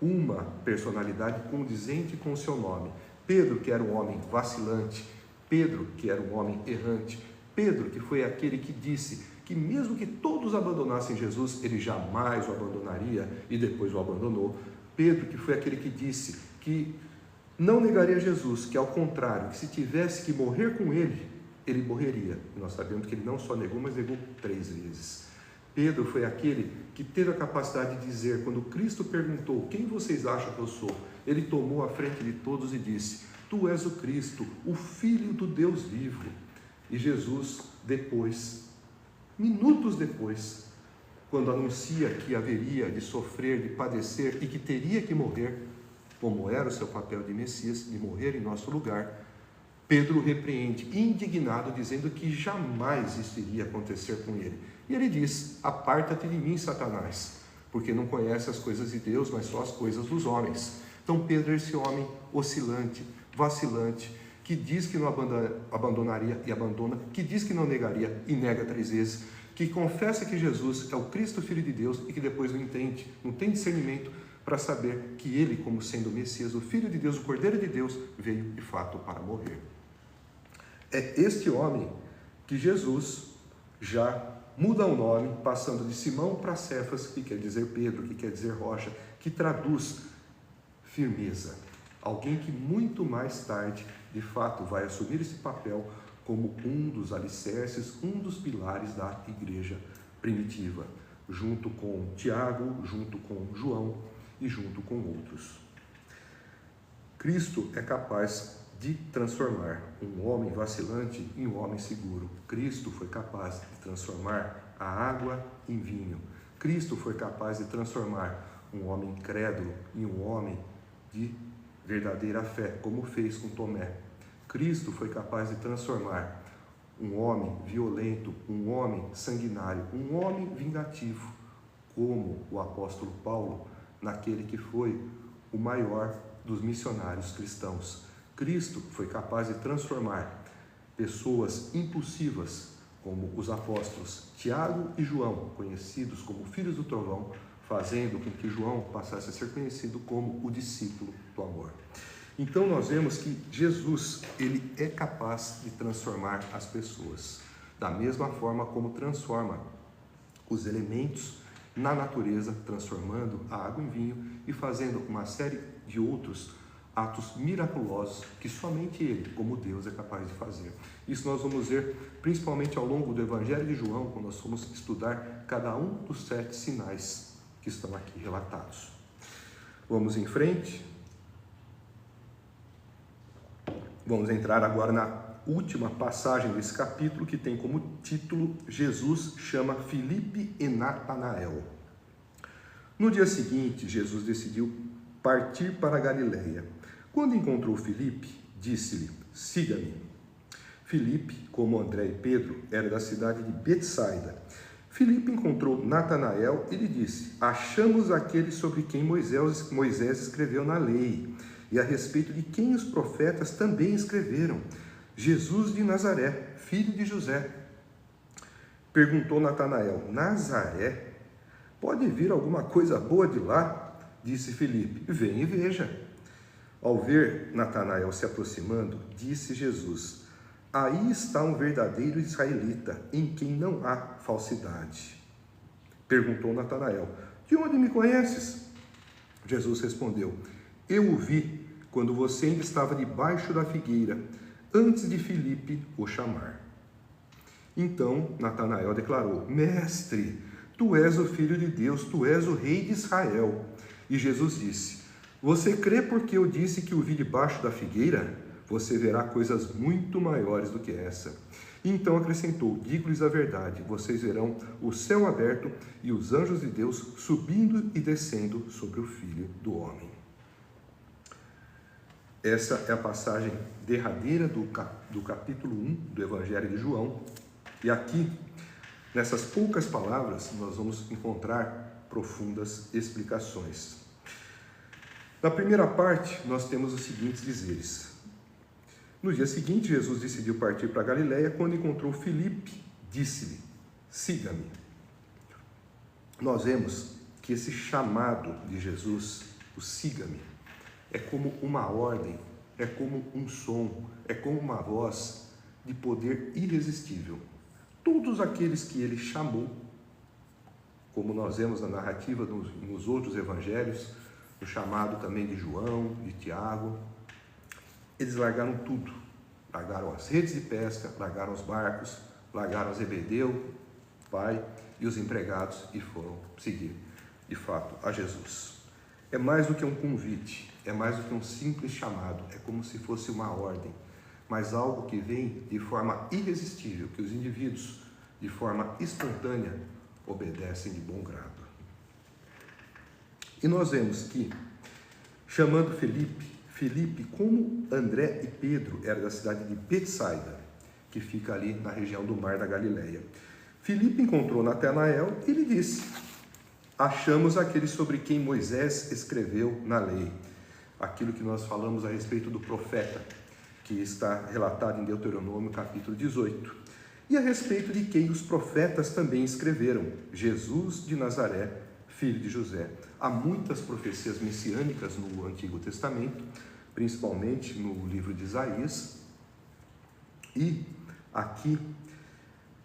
uma personalidade condizente com o seu nome. Pedro, que era um homem vacilante, Pedro, que era um homem errante, Pedro, que foi aquele que disse que mesmo que todos abandonassem Jesus, ele jamais o abandonaria e depois o abandonou. Pedro, que foi aquele que disse que não negaria Jesus, que ao contrário, que se tivesse que morrer com ele, ele morreria. E nós sabemos que ele não só negou, mas negou 3 vezes. Pedro foi aquele que teve a capacidade de dizer, quando Cristo perguntou: quem vocês acham que eu sou? Ele tomou a frente de todos e disse: tu és o Cristo, o Filho do Deus vivo. E Jesus, depois, minutos depois, quando anuncia que haveria de sofrer, de padecer e que teria que morrer, como era o seu papel de Messias, de morrer em nosso lugar, Pedro repreende, indignado, dizendo que jamais isso iria acontecer com ele. E ele diz: aparta-te de mim, Satanás, porque não conhece as coisas de Deus, mas só as coisas dos homens. Então Pedro é esse homem oscilante, vacilante, que diz que não abandonaria e abandona, que diz que não negaria e nega 3 vezes, que confessa que Jesus é o Cristo, Filho de Deus, e que depois não entende, não tem discernimento para saber que ele, como sendo o Messias, o Filho de Deus, o Cordeiro de Deus, veio de fato para morrer. É este homem que Jesus já muda o nome, passando de Simão para Cefas, que quer dizer Pedro, que quer dizer rocha, que traduz firmeza. Alguém que muito mais tarde, de fato, vai assumir esse papel como um dos alicerces, um dos pilares da igreja primitiva, junto com Tiago, junto com João e junto com outros. Cristo é capaz de transformar um homem vacilante em um homem seguro. Cristo foi capaz de transformar a água em vinho. Cristo foi capaz de transformar um homem incrédulo em um homem de verdadeira fé, como fez com Tomé. Cristo foi capaz de transformar um homem violento, um homem sanguinário, um homem vingativo, como o apóstolo Paulo, naquele que foi o maior dos missionários cristãos. Cristo foi capaz de transformar pessoas impulsivas, como os apóstolos Tiago e João, conhecidos como filhos do trovão, fazendo com que João passasse a ser conhecido como o discípulo do amor. Então nós vemos que Jesus, ele é capaz de transformar as pessoas, da mesma forma como transforma os elementos na natureza, transformando a água em vinho e fazendo uma série de outros atos miraculosos que somente ele, como Deus, é capaz de fazer. Isso nós vamos ver principalmente ao longo do Evangelho de João, quando nós formos estudar cada um dos 7 sinais que estão aqui relatados. Vamos em frente. Vamos entrar agora na última passagem desse capítulo, que tem como título Jesus chama Filipe e Natanael. No dia seguinte, Jesus decidiu partir para a Galileia. Quando encontrou Filipe, disse-lhe: siga-me. Filipe, como André e Pedro, era da cidade de Betsaida. Filipe encontrou Natanael e lhe disse: achamos aquele sobre quem Moisés escreveu na lei, e a respeito de quem os profetas também escreveram, Jesus de Nazaré, filho de José. Perguntou Natanael: Nazaré? Pode vir alguma coisa boa de lá? Disse Filipe: vem e veja. Ao ver Natanael se aproximando, disse Jesus: aí está um verdadeiro israelita, em quem não há falsidade. Perguntou Natanael: de onde me conheces? Jesus respondeu: eu o vi quando você ainda estava debaixo da figueira, antes de Filipe o chamar. Então Natanael declarou: mestre, tu és o Filho de Deus, tu és o Rei de Israel. E Jesus disse: você crê porque eu disse que o vi debaixo da figueira? Você verá coisas muito maiores do que essa. Então acrescentou: digo-lhes a verdade, vocês verão o céu aberto e os anjos de Deus subindo e descendo sobre o Filho do Homem. Essa é a passagem derradeira do capítulo 1 do Evangelho de João. E aqui, nessas poucas palavras, nós vamos encontrar profundas explicações. Na primeira parte, nós temos os seguintes dizeres. No dia seguinte, Jesus decidiu partir para a Galileia. Quando encontrou Filipe, disse-lhe: siga-me. Nós vemos que esse chamado de Jesus, o siga-me, é como uma ordem, é como um som, é como uma voz de poder irresistível. Todos aqueles que ele chamou, como nós vemos na narrativa nos outros evangelhos, no chamado também de João, de Tiago, eles largaram tudo. Largaram as redes de pesca, largaram os barcos, largaram Zebedeu, pai, e os empregados e foram seguir, de fato, a Jesus. É mais do que um convite, é mais do que um simples chamado, é como se fosse uma ordem, mas algo que vem de forma irresistível, que os indivíduos, de forma espontânea, obedecem de bom grado. E nós vemos que, chamando Filipe, como André e Pedro, era da cidade de Betsaida, que fica ali na região do Mar da Galileia. Filipe encontrou Natanael e lhe disse: achamos aquele sobre quem Moisés escreveu na lei. aquilo que nós falamos a respeito do profeta, que está relatado em Deuteronômio capítulo 18. E a respeito de quem os profetas também escreveram, Jesus de Nazaré, filho de José. Há muitas profecias messiânicas no Antigo Testamento, principalmente no livro de Isaías. E aqui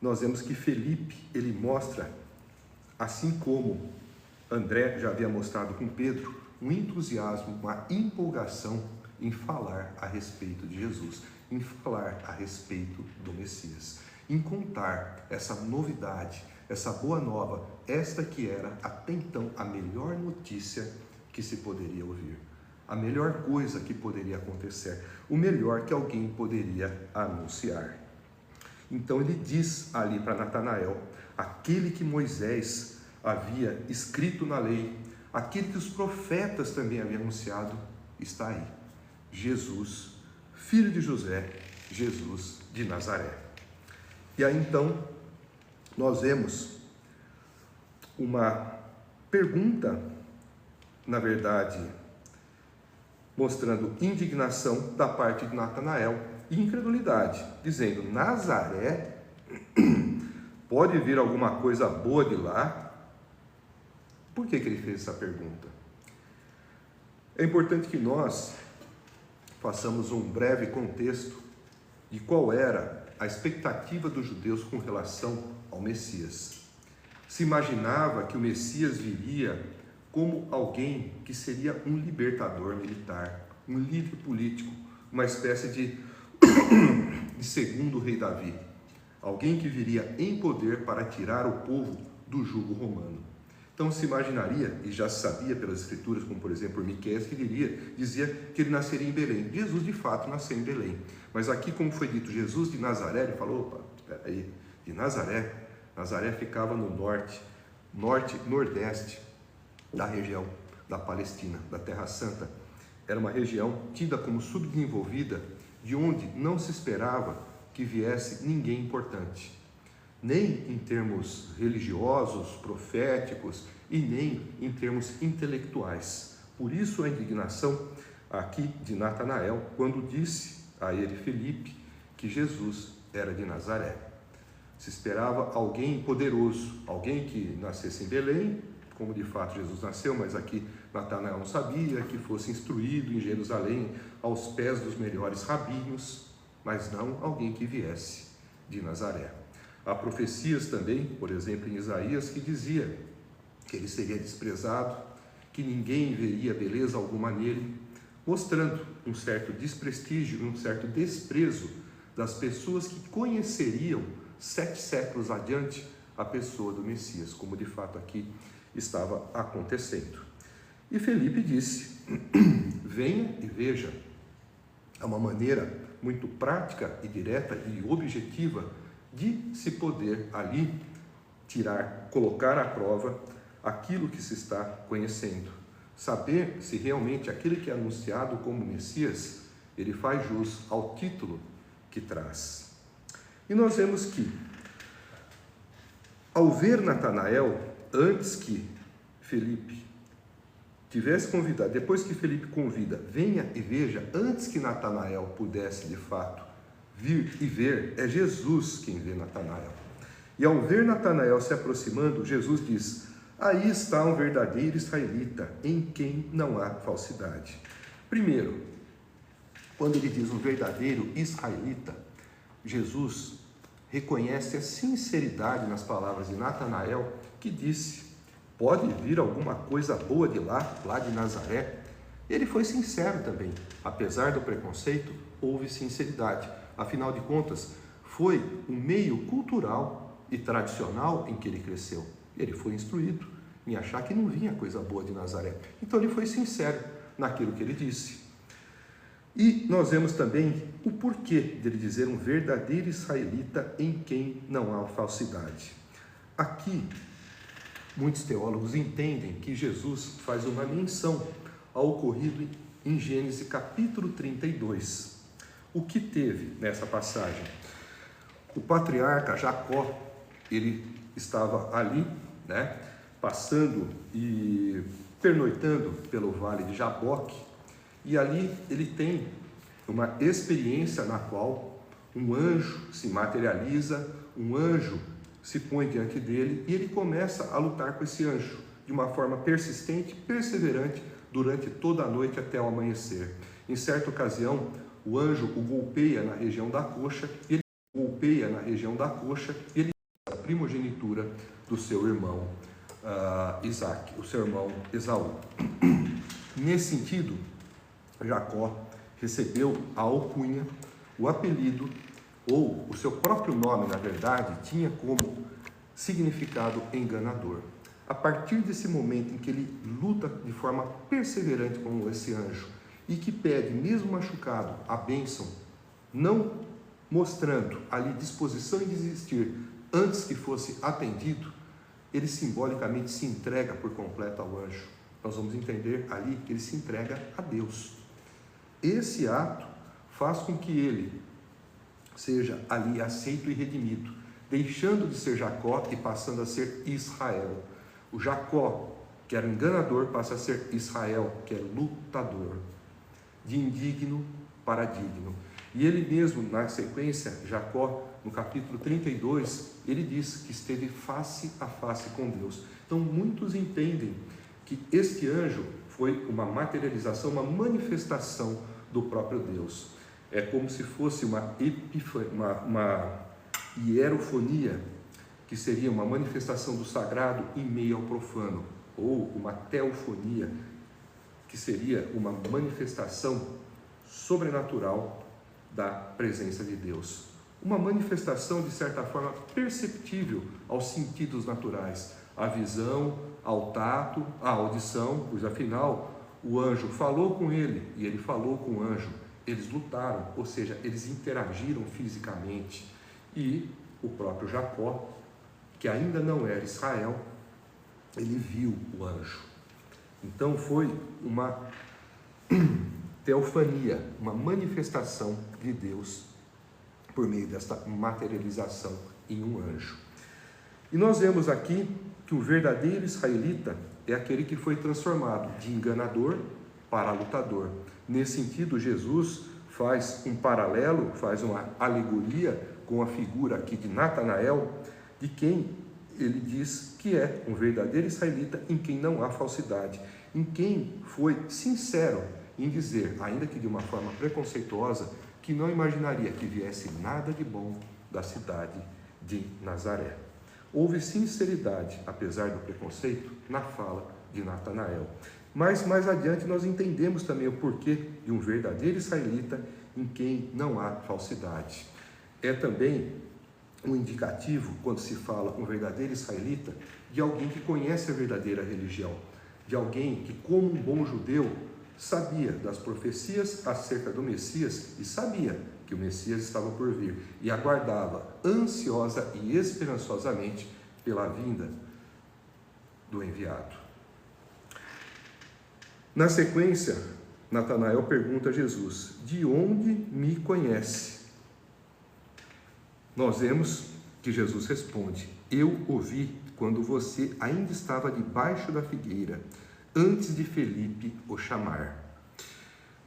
nós vemos que Felipe, ele mostra, assim como André já havia mostrado com Pedro, um entusiasmo, uma empolgação em falar a respeito de Jesus, em falar a respeito do Messias, em contar essa novidade, essa boa nova, esta que era até então a melhor notícia que se poderia ouvir, a melhor coisa que poderia acontecer, o melhor que alguém poderia anunciar. Então ele diz ali para Natanael, aquele que Moisés havia escrito na lei, aquele que os profetas também haviam anunciado, está aí. Jesus, filho de José, Jesus de Nazaré. E aí então, nós vemos uma pergunta, na verdade, mostrando indignação da parte de Natanael e incredulidade, dizendo, Nazaré, pode vir alguma coisa boa de lá? Por que ele fez essa pergunta? É importante que nós façamos um breve contexto de qual era a expectativa dos judeus com relação ao Messias. Se imaginava que o Messias viria como alguém que seria um libertador militar, um líder político, uma espécie de segundo rei Davi, alguém que viria em poder para tirar o povo do jugo romano. Então se imaginaria, e já se sabia pelas escrituras, como por exemplo Miqueias, que dizia que ele nasceria em Belém. Jesus de fato nasceu em Belém, mas aqui, como foi dito, Jesus de Nazaré, ele falou, opa, espera aí, de Nazaré. Nazaré ficava no nordeste da região da Palestina, da Terra Santa. Era uma região tida como subdesenvolvida, de onde não se esperava que viesse ninguém importante, nem em termos religiosos, proféticos, e nem em termos intelectuais. Por isso a indignação aqui de Natanael, quando disse a ele, Felipe, que Jesus era de Nazaré. Se esperava alguém poderoso, alguém que nascesse em Belém, como de fato Jesus nasceu, mas aqui Natanael não sabia, que fosse instruído em Jerusalém aos pés dos melhores rabinos, mas não alguém que viesse de Nazaré. Há profecias também, por exemplo, em Isaías, que dizia que ele seria desprezado, que ninguém veria beleza alguma nele, mostrando um certo desprestígio, um certo desprezo das pessoas que conheceriam 7 séculos adiante a pessoa do Messias, como de fato aqui estava acontecendo. E Felipe disse, venha e veja. É uma maneira muito prática e direta e objetiva de se poder ali colocar à prova aquilo que se está conhecendo. Saber se realmente aquele que é anunciado como Messias, ele faz jus ao título que traz. E nós vemos que, ao ver Natanael, antes que Felipe tivesse convidado, depois que Felipe convida, venha e veja, antes que Natanael pudesse de fato vir e ver, é Jesus quem vê Natanael. E ao ver Natanael se aproximando, Jesus diz, aí está um verdadeiro israelita, em quem não há falsidade. Primeiro, quando ele diz um verdadeiro israelita, Jesus reconhece a sinceridade nas palavras de Natanael, que disse, pode vir alguma coisa boa de lá de Nazaré? Ele foi sincero também, apesar do preconceito, houve sinceridade. Afinal de contas, foi o meio cultural e tradicional em que ele cresceu. Ele foi instruído em achar que não vinha coisa boa de Nazaré. Então ele foi sincero naquilo que ele disse. E nós vemos também o porquê dele dizer um verdadeiro israelita em quem não há falsidade. Aqui, muitos teólogos entendem que Jesus faz uma menção ao ocorrido em Gênesis capítulo 32. O que teve nessa passagem? O patriarca Jacó, ele estava ali, passando e pernoitando pelo vale de Jaboque, E ali ele tem uma experiência na qual um anjo se materializa, um anjo se põe diante dele e ele começa a lutar com esse anjo de uma forma persistente, perseverante, durante toda a noite até o amanhecer. Em certa ocasião, o anjo o golpeia na região da coxa, ele a primogenitura do seu irmão Isaac, o seu irmão Esaú. Nesse sentido, Jacó recebeu a alcunha, o apelido, ou o seu próprio nome, na verdade, tinha como significado enganador. A partir desse momento em que ele luta de forma perseverante com esse anjo e que pede, mesmo machucado, a bênção, não mostrando ali disposição em desistir antes que fosse atendido, ele simbolicamente se entrega por completo ao anjo. Nós vamos entender ali que ele se entrega a Deus. Esse ato faz com que ele seja ali aceito e redimido, deixando de ser Jacó e passando a ser Israel. O Jacó, que era enganador, passa a ser Israel, que é lutador, de indigno para digno. E ele mesmo, na sequência, Jacó, no capítulo 32, ele diz que esteve face a face com Deus. Então, muitos entendem que este anjo foi uma materialização, uma manifestação do próprio Deus. É como se fosse uma hierofonia, que seria uma manifestação do sagrado em meio ao profano, ou uma teofonia, que seria uma manifestação sobrenatural da presença de Deus. Uma manifestação, de certa forma, perceptível aos sentidos naturais, à visão, ao tato, à audição, pois afinal o anjo falou com ele e ele falou com o anjo. Eles lutaram, ou seja, eles interagiram fisicamente. E o próprio Jacó, que ainda não era Israel, ele viu o anjo. Então foi uma teofania, uma manifestação de Deus por meio desta materialização em um anjo. E nós vemos aqui que o verdadeiro israelita é aquele que foi transformado de enganador para lutador. Nesse sentido, Jesus faz um paralelo, faz uma alegoria com a figura aqui de Natanael, de quem ele diz que é um verdadeiro israelita em quem não há falsidade, em quem foi sincero em dizer, ainda que de uma forma preconceituosa, que não imaginaria que viesse nada de bom da cidade de Nazaré. Houve sinceridade, apesar do preconceito, na fala de Natanael. Mas mais adiante nós entendemos também o porquê de um verdadeiro israelita em quem não há falsidade. É também um indicativo, quando se fala um verdadeiro israelita, de alguém que conhece a verdadeira religião, de alguém que, como um bom judeu, sabia das profecias acerca do Messias e sabia que o Messias estava por vir e aguardava ansiosa e esperançosamente pela vinda do enviado. Na sequência, Natanael pergunta a Jesus: de onde me conhece? Nós vemos que Jesus responde: eu o vi quando você ainda estava debaixo da figueira, antes de Felipe o chamar.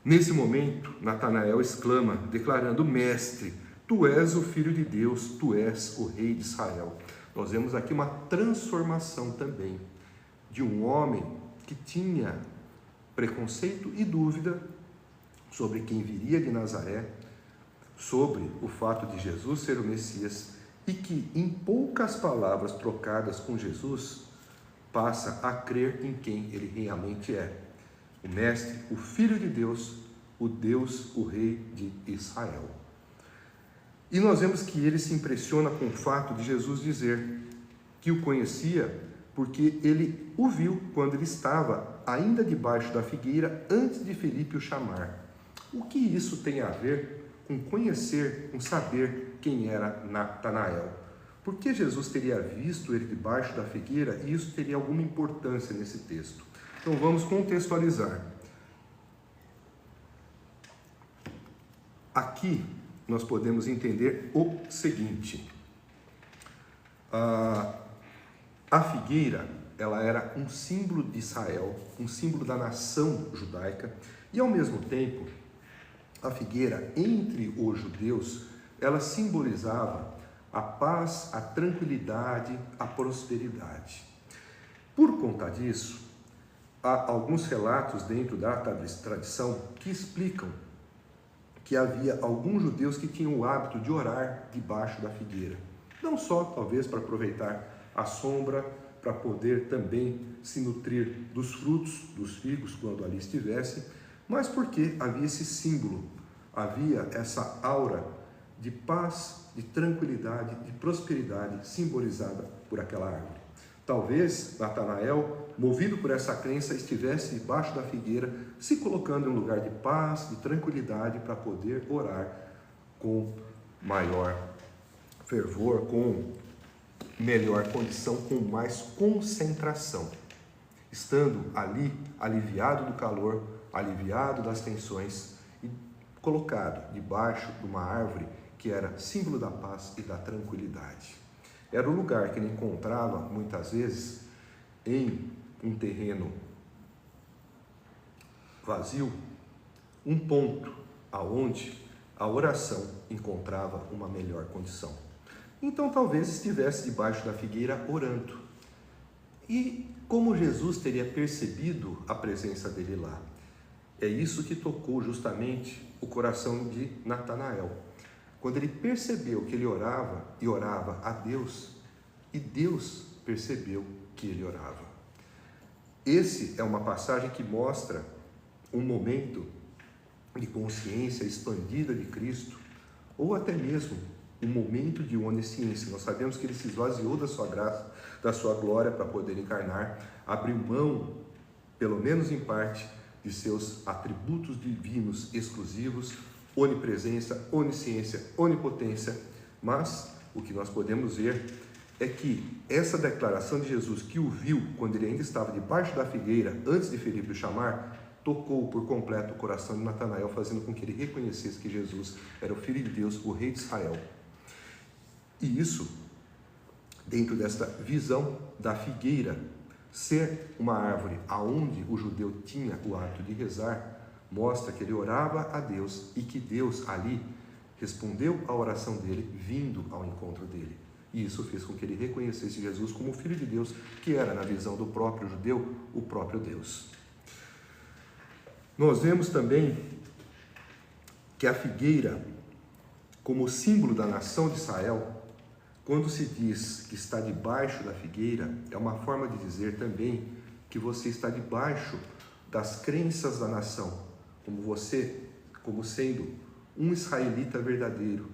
Nesse momento, Natanael exclama, declarando: mestre, tu és o Filho de Deus, tu és o Rei de Israel. Nós vemos aqui uma transformação também de um homem que tinha preconceito e dúvida sobre quem viria de Nazaré, sobre o fato de Jesus ser o Messias, e que em poucas palavras trocadas com Jesus, passa a crer em quem ele realmente é. O Mestre, o Filho de Deus, o Rei de Israel. E nós vemos que ele se impressiona com o fato de Jesus dizer que o conhecia porque ele o viu quando ele estava ainda debaixo da figueira antes de Felipe o chamar. O que isso tem a ver com conhecer, com saber quem era Natanael? Por que Jesus teria visto ele debaixo da figueira e isso teria alguma importância nesse texto? Então vamos contextualizar. Aqui nós podemos entender o seguinte: a figueira, ela era um símbolo de Israel, um símbolo da nação judaica, E ao mesmo tempo, a figueira entre os judeus, ela simbolizava a paz, a tranquilidade, a prosperidade. Por conta disso, há alguns relatos dentro da tradição que explicam que havia alguns judeus que tinham o hábito de orar debaixo da figueira. Não só, talvez, para aproveitar a sombra, para poder também se nutrir dos frutos dos figos quando ali estivesse, mas porque havia esse símbolo, havia essa aura de paz, de tranquilidade, de prosperidade simbolizada por aquela árvore. Talvez Natanael, movido por essa crença, estivesse debaixo da figueira, se colocando em um lugar de paz, de tranquilidade, para poder orar com maior fervor, com melhor condição, com mais concentração. Estando ali, aliviado do calor, aliviado das tensões e colocado debaixo de uma árvore que era símbolo da paz e da tranquilidade. Era o lugar que ele encontrava, muitas vezes, em um terreno vazio, um ponto aonde a oração encontrava uma melhor condição. Então, talvez estivesse debaixo da figueira orando. E como Jesus teria percebido a presença dele lá? É isso que tocou justamente o coração de Natanael. Quando ele percebeu que ele orava e orava a Deus, e Deus percebeu que ele orava. Esse é uma passagem que mostra um momento de consciência expandida de Cristo, ou até mesmo um momento de onisciência. Nós sabemos que ele se esvaziou da sua graça, da sua glória para poder encarnar, abriu mão, pelo menos em parte, de seus atributos divinos exclusivos, onipresença, onisciência, onipotência, mas o que nós podemos ver é que essa declaração de Jesus, que o viu quando ele ainda estava debaixo da figueira, antes de Felipe o chamar, tocou por completo o coração de Natanael, fazendo com que ele reconhecesse que Jesus era o Filho de Deus, o Rei de Israel. E isso, dentro desta visão da figueira, ser uma árvore aonde o judeu tinha o hábito de rezar, mostra que ele orava a Deus e que Deus ali respondeu à oração dele, vindo ao encontro dele. E isso fez com que ele reconhecesse Jesus como o Filho de Deus, que era, na visão do próprio judeu, o próprio Deus. Nós vemos também que a figueira, como símbolo da nação de Israel, quando se diz que está debaixo da figueira, é uma forma de dizer também que você está debaixo das crenças da nação, como sendo um israelita verdadeiro,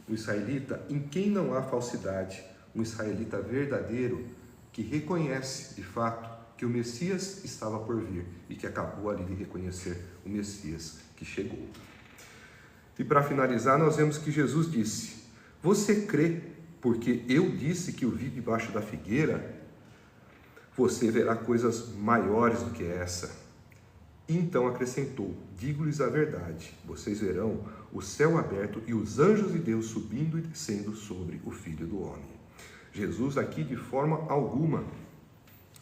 um israelita em quem não há falsidade, um israelita verdadeiro que reconhece de fato que o Messias estava por vir e que acabou ali de reconhecer o Messias que chegou. E para finalizar, nós vemos que Jesus disse: você crê porque eu disse que o vi debaixo da figueira? Você verá coisas maiores do que essa. E então acrescentou: digo-lhes a verdade, vocês verão o céu aberto e os anjos de Deus subindo e descendo sobre o Filho do Homem. Jesus aqui de forma alguma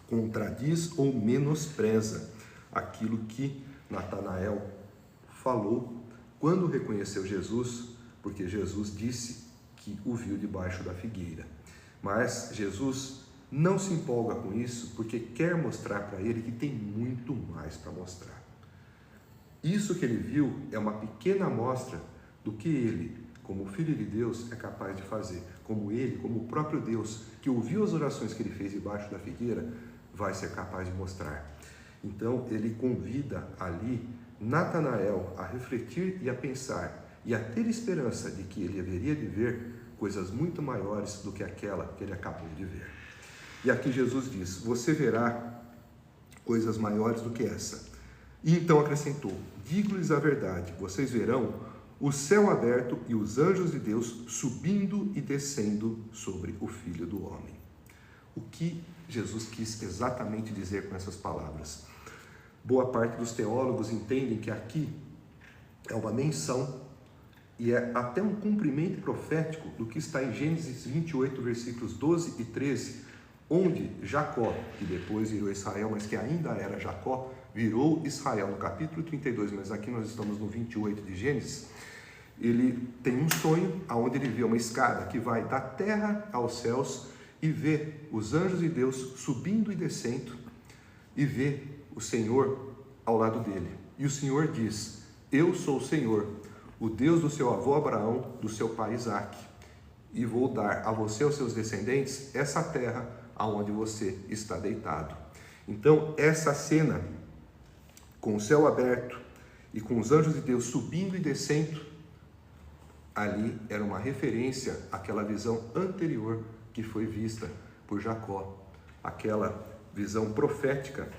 contradiz ou menospreza aquilo que Natanael falou quando reconheceu Jesus, porque Jesus disse que o viu debaixo da figueira. Mas Jesus não se empolga com isso, porque quer mostrar para ele que tem muito mais para mostrar. Isso que ele viu é uma pequena amostra do que ele, como Filho de Deus, é capaz de fazer. Como ele, como o próprio Deus, que ouviu as orações que ele fez debaixo da figueira, vai ser capaz de mostrar. Então, ele convida ali Natanael a refletir e a pensar, e a ter esperança de que ele haveria de ver coisas muito maiores do que aquela que ele acabou de ver. E aqui Jesus diz: você verá coisas maiores do que essa. E então acrescentou: digo-lhes a verdade, vocês verão o céu aberto e os anjos de Deus subindo e descendo sobre o Filho do Homem. O que Jesus quis exatamente dizer com essas palavras? Boa parte dos teólogos entendem que aqui é uma menção e é até um cumprimento profético do que está em Gênesis 28, versículos 12 e 13, onde Jacó, que depois virou Israel, mas que ainda era Jacó, virou Israel no capítulo 32, mas aqui nós estamos no 28 de Gênesis. Ele tem um sonho onde ele vê uma escada que vai da terra aos céus e vê os anjos de Deus subindo e descendo e vê o Senhor ao lado dele. E o Senhor diz: eu sou o Senhor, o Deus do seu avô Abraão, do seu pai Isaque, e vou dar a você e aos seus descendentes essa terra aonde você está deitado. Então, essa cena, com o céu aberto e com os anjos de Deus subindo e descendo, ali era uma referência àquela visão anterior que foi vista por Jacó, aquela visão profética,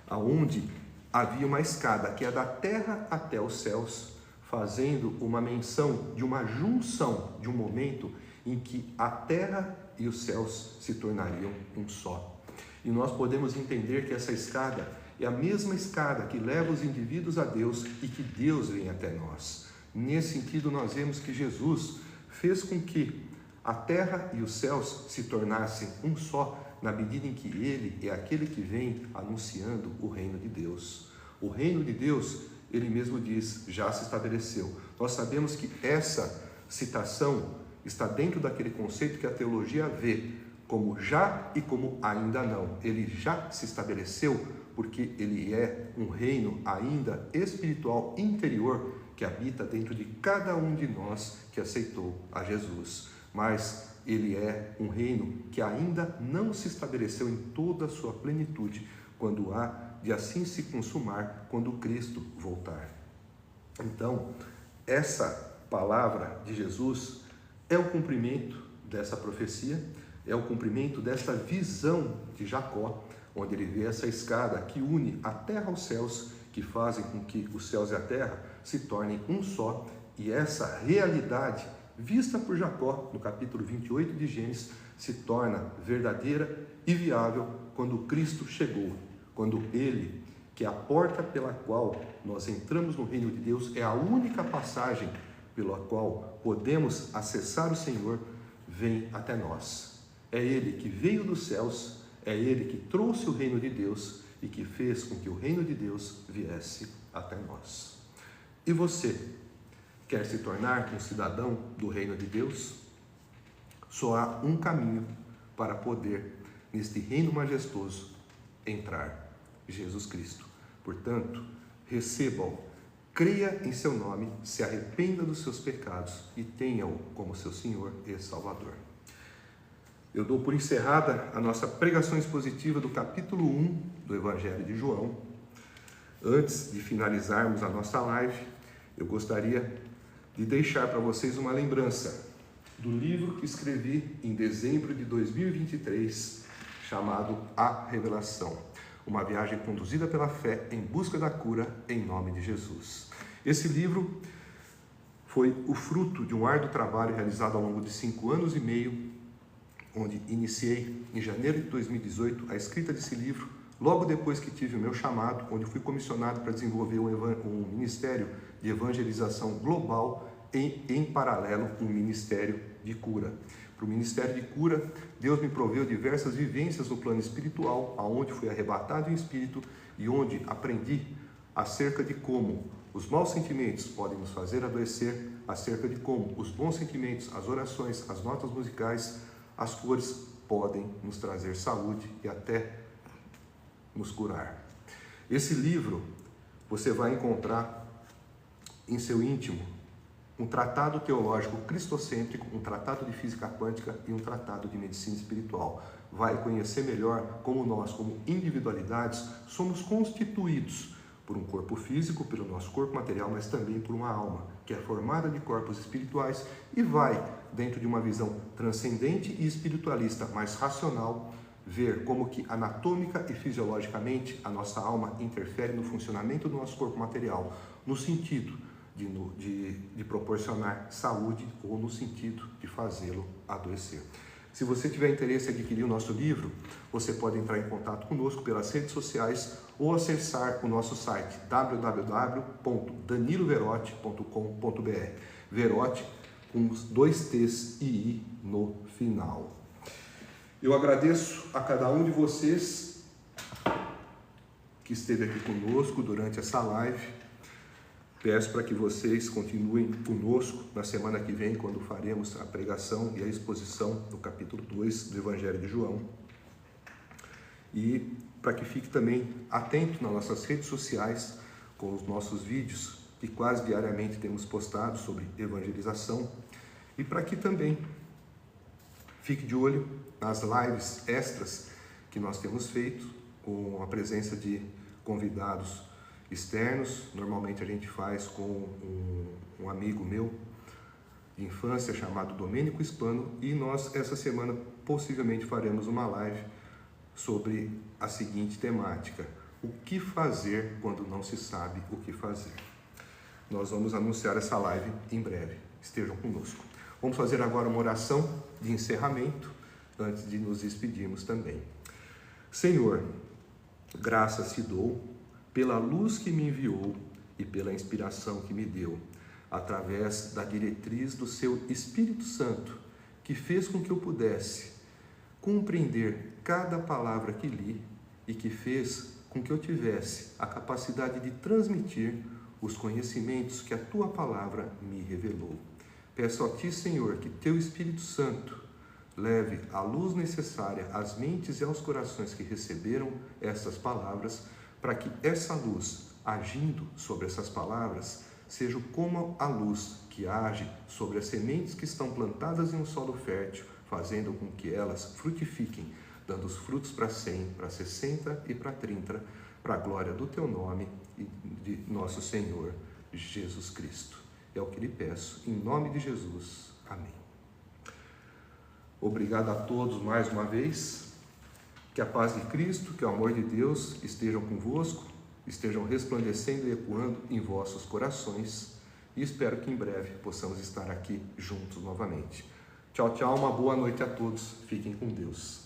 aonde havia uma escada que é da terra até os céus, fazendo uma menção de uma junção, de um momento em que a terra e os céus se tornariam um só. E nós podemos entender que essa escada é a mesma escada que leva os indivíduos a Deus e que Deus vem até nós. Nesse sentido, nós vemos que Jesus fez com que a terra e os céus se tornassem um só, na medida em que Ele é aquele que vem anunciando o reino de Deus. O reino de Deus, Ele mesmo diz, já se estabeleceu. Nós sabemos que essa citação está dentro daquele conceito que a teologia vê como já e como ainda não. Ele já se estabeleceu porque Ele é um reino ainda espiritual interior que habita dentro de cada um de nós que aceitou a Jesus. Mas Ele é um reino que ainda não se estabeleceu em toda a sua plenitude, quando há de assim se consumar, quando Cristo voltar. Então, essa palavra de Jesus é o cumprimento dessa profecia, é o cumprimento desta visão de Jacó, onde ele vê essa escada que une a terra aos céus, que fazem com que os céus e a terra se tornem um só, e essa realidade vista por Jacó no capítulo 28 de Gênesis se torna verdadeira e viável quando Cristo chegou, quando Ele, que é a porta pela qual nós entramos no reino de Deus, é a única passagem pela qual podemos acessar o Senhor, vem até nós. É Ele que veio dos céus, é Ele que trouxe o reino de Deus e que fez com que o reino de Deus viesse até nós. E você, quer se tornar um cidadão do reino de Deus? Só há um caminho para poder, neste reino majestoso, entrar: Jesus Cristo. Portanto, receba-o, creia em seu nome, se arrependa dos seus pecados e tenha-o como seu Senhor e Salvador. Eu dou por encerrada a nossa pregação expositiva do capítulo 1 do Evangelho de João. Antes de finalizarmos a nossa live, eu gostaria de deixar para vocês uma lembrança do livro que escrevi em dezembro de 2023, chamado A Revelação, uma viagem conduzida pela fé em busca da cura em nome de Jesus. Esse livro foi o fruto de um árduo trabalho realizado ao longo de 5 anos e meio, onde iniciei em janeiro de 2018 a escrita desse livro, logo depois que tive o meu chamado, onde fui comissionado para desenvolver um ministério de evangelização global em paralelo um ministério de cura. Para o ministério de cura, Deus me proveu diversas vivências no plano espiritual, aonde fui arrebatado em espírito e onde aprendi acerca de como os maus sentimentos podem nos fazer adoecer, acerca de como os bons sentimentos, as orações, as notas musicais, as cores podem nos trazer saúde e até nos curar. Esse livro você vai encontrar em seu íntimo um tratado teológico cristocêntrico, um tratado de física quântica e um tratado de medicina espiritual. Vai conhecer melhor como nós, como individualidades, somos constituídos por um corpo físico, pelo nosso corpo material, mas também por uma alma, que é formada de corpos espirituais, e vai, dentro de uma visão transcendente e espiritualista, mais racional, ver como que anatômica e fisiologicamente a nossa alma interfere no funcionamento do nosso corpo material, no sentido de proporcionar saúde ou no sentido de fazê-lo adoecer. Se você tiver interesse em adquirir o nosso livro, você pode entrar em contato conosco pelas redes sociais ou acessar o nosso site www.daniloverotti.com.br. Verotti com 2 T's e I no final. Eu agradeço a cada um de vocês que esteve aqui conosco durante essa live. Peço para que vocês continuem conosco na semana que vem, quando faremos a pregação e a exposição do capítulo 2 do Evangelho de João. E para que fique também atento nas nossas redes sociais com os nossos vídeos, que quase diariamente temos postado sobre evangelização. E para que também fique de olho nas lives extras que nós temos feito, com a presença de convidados externos. Normalmente a gente faz com um amigo meu de infância chamado Domênico Hispano, e nós essa semana possivelmente faremos uma live sobre a seguinte temática: o que fazer quando não se sabe o que fazer. Nós vamos anunciar essa live em breve. Estejam conosco. Vamos fazer agora uma oração de encerramento antes de nos despedirmos também. Senhor, graças te dou pela luz que me enviou e pela inspiração que me deu, através da diretriz do seu Espírito Santo, que fez com que eu pudesse compreender cada palavra que li e que fez com que eu tivesse a capacidade de transmitir os conhecimentos que a tua palavra me revelou. Peço a ti, Senhor, que teu Espírito Santo leve a luz necessária às mentes e aos corações que receberam essas palavras, para que essa luz, agindo sobre essas palavras, seja como a luz que age sobre as sementes que estão plantadas em um solo fértil, fazendo com que elas frutifiquem, dando os frutos para 100, para 60 e para 30, para a glória do teu nome e de nosso Senhor Jesus Cristo. É o que lhe peço, em nome de Jesus. Amém. Obrigado a todos mais uma vez. Que a paz de Cristo, que o amor de Deus estejam convosco, estejam resplandecendo e ecoando em vossos corações, e espero que em breve possamos estar aqui juntos novamente. Tchau, tchau, uma boa noite a todos. Fiquem com Deus.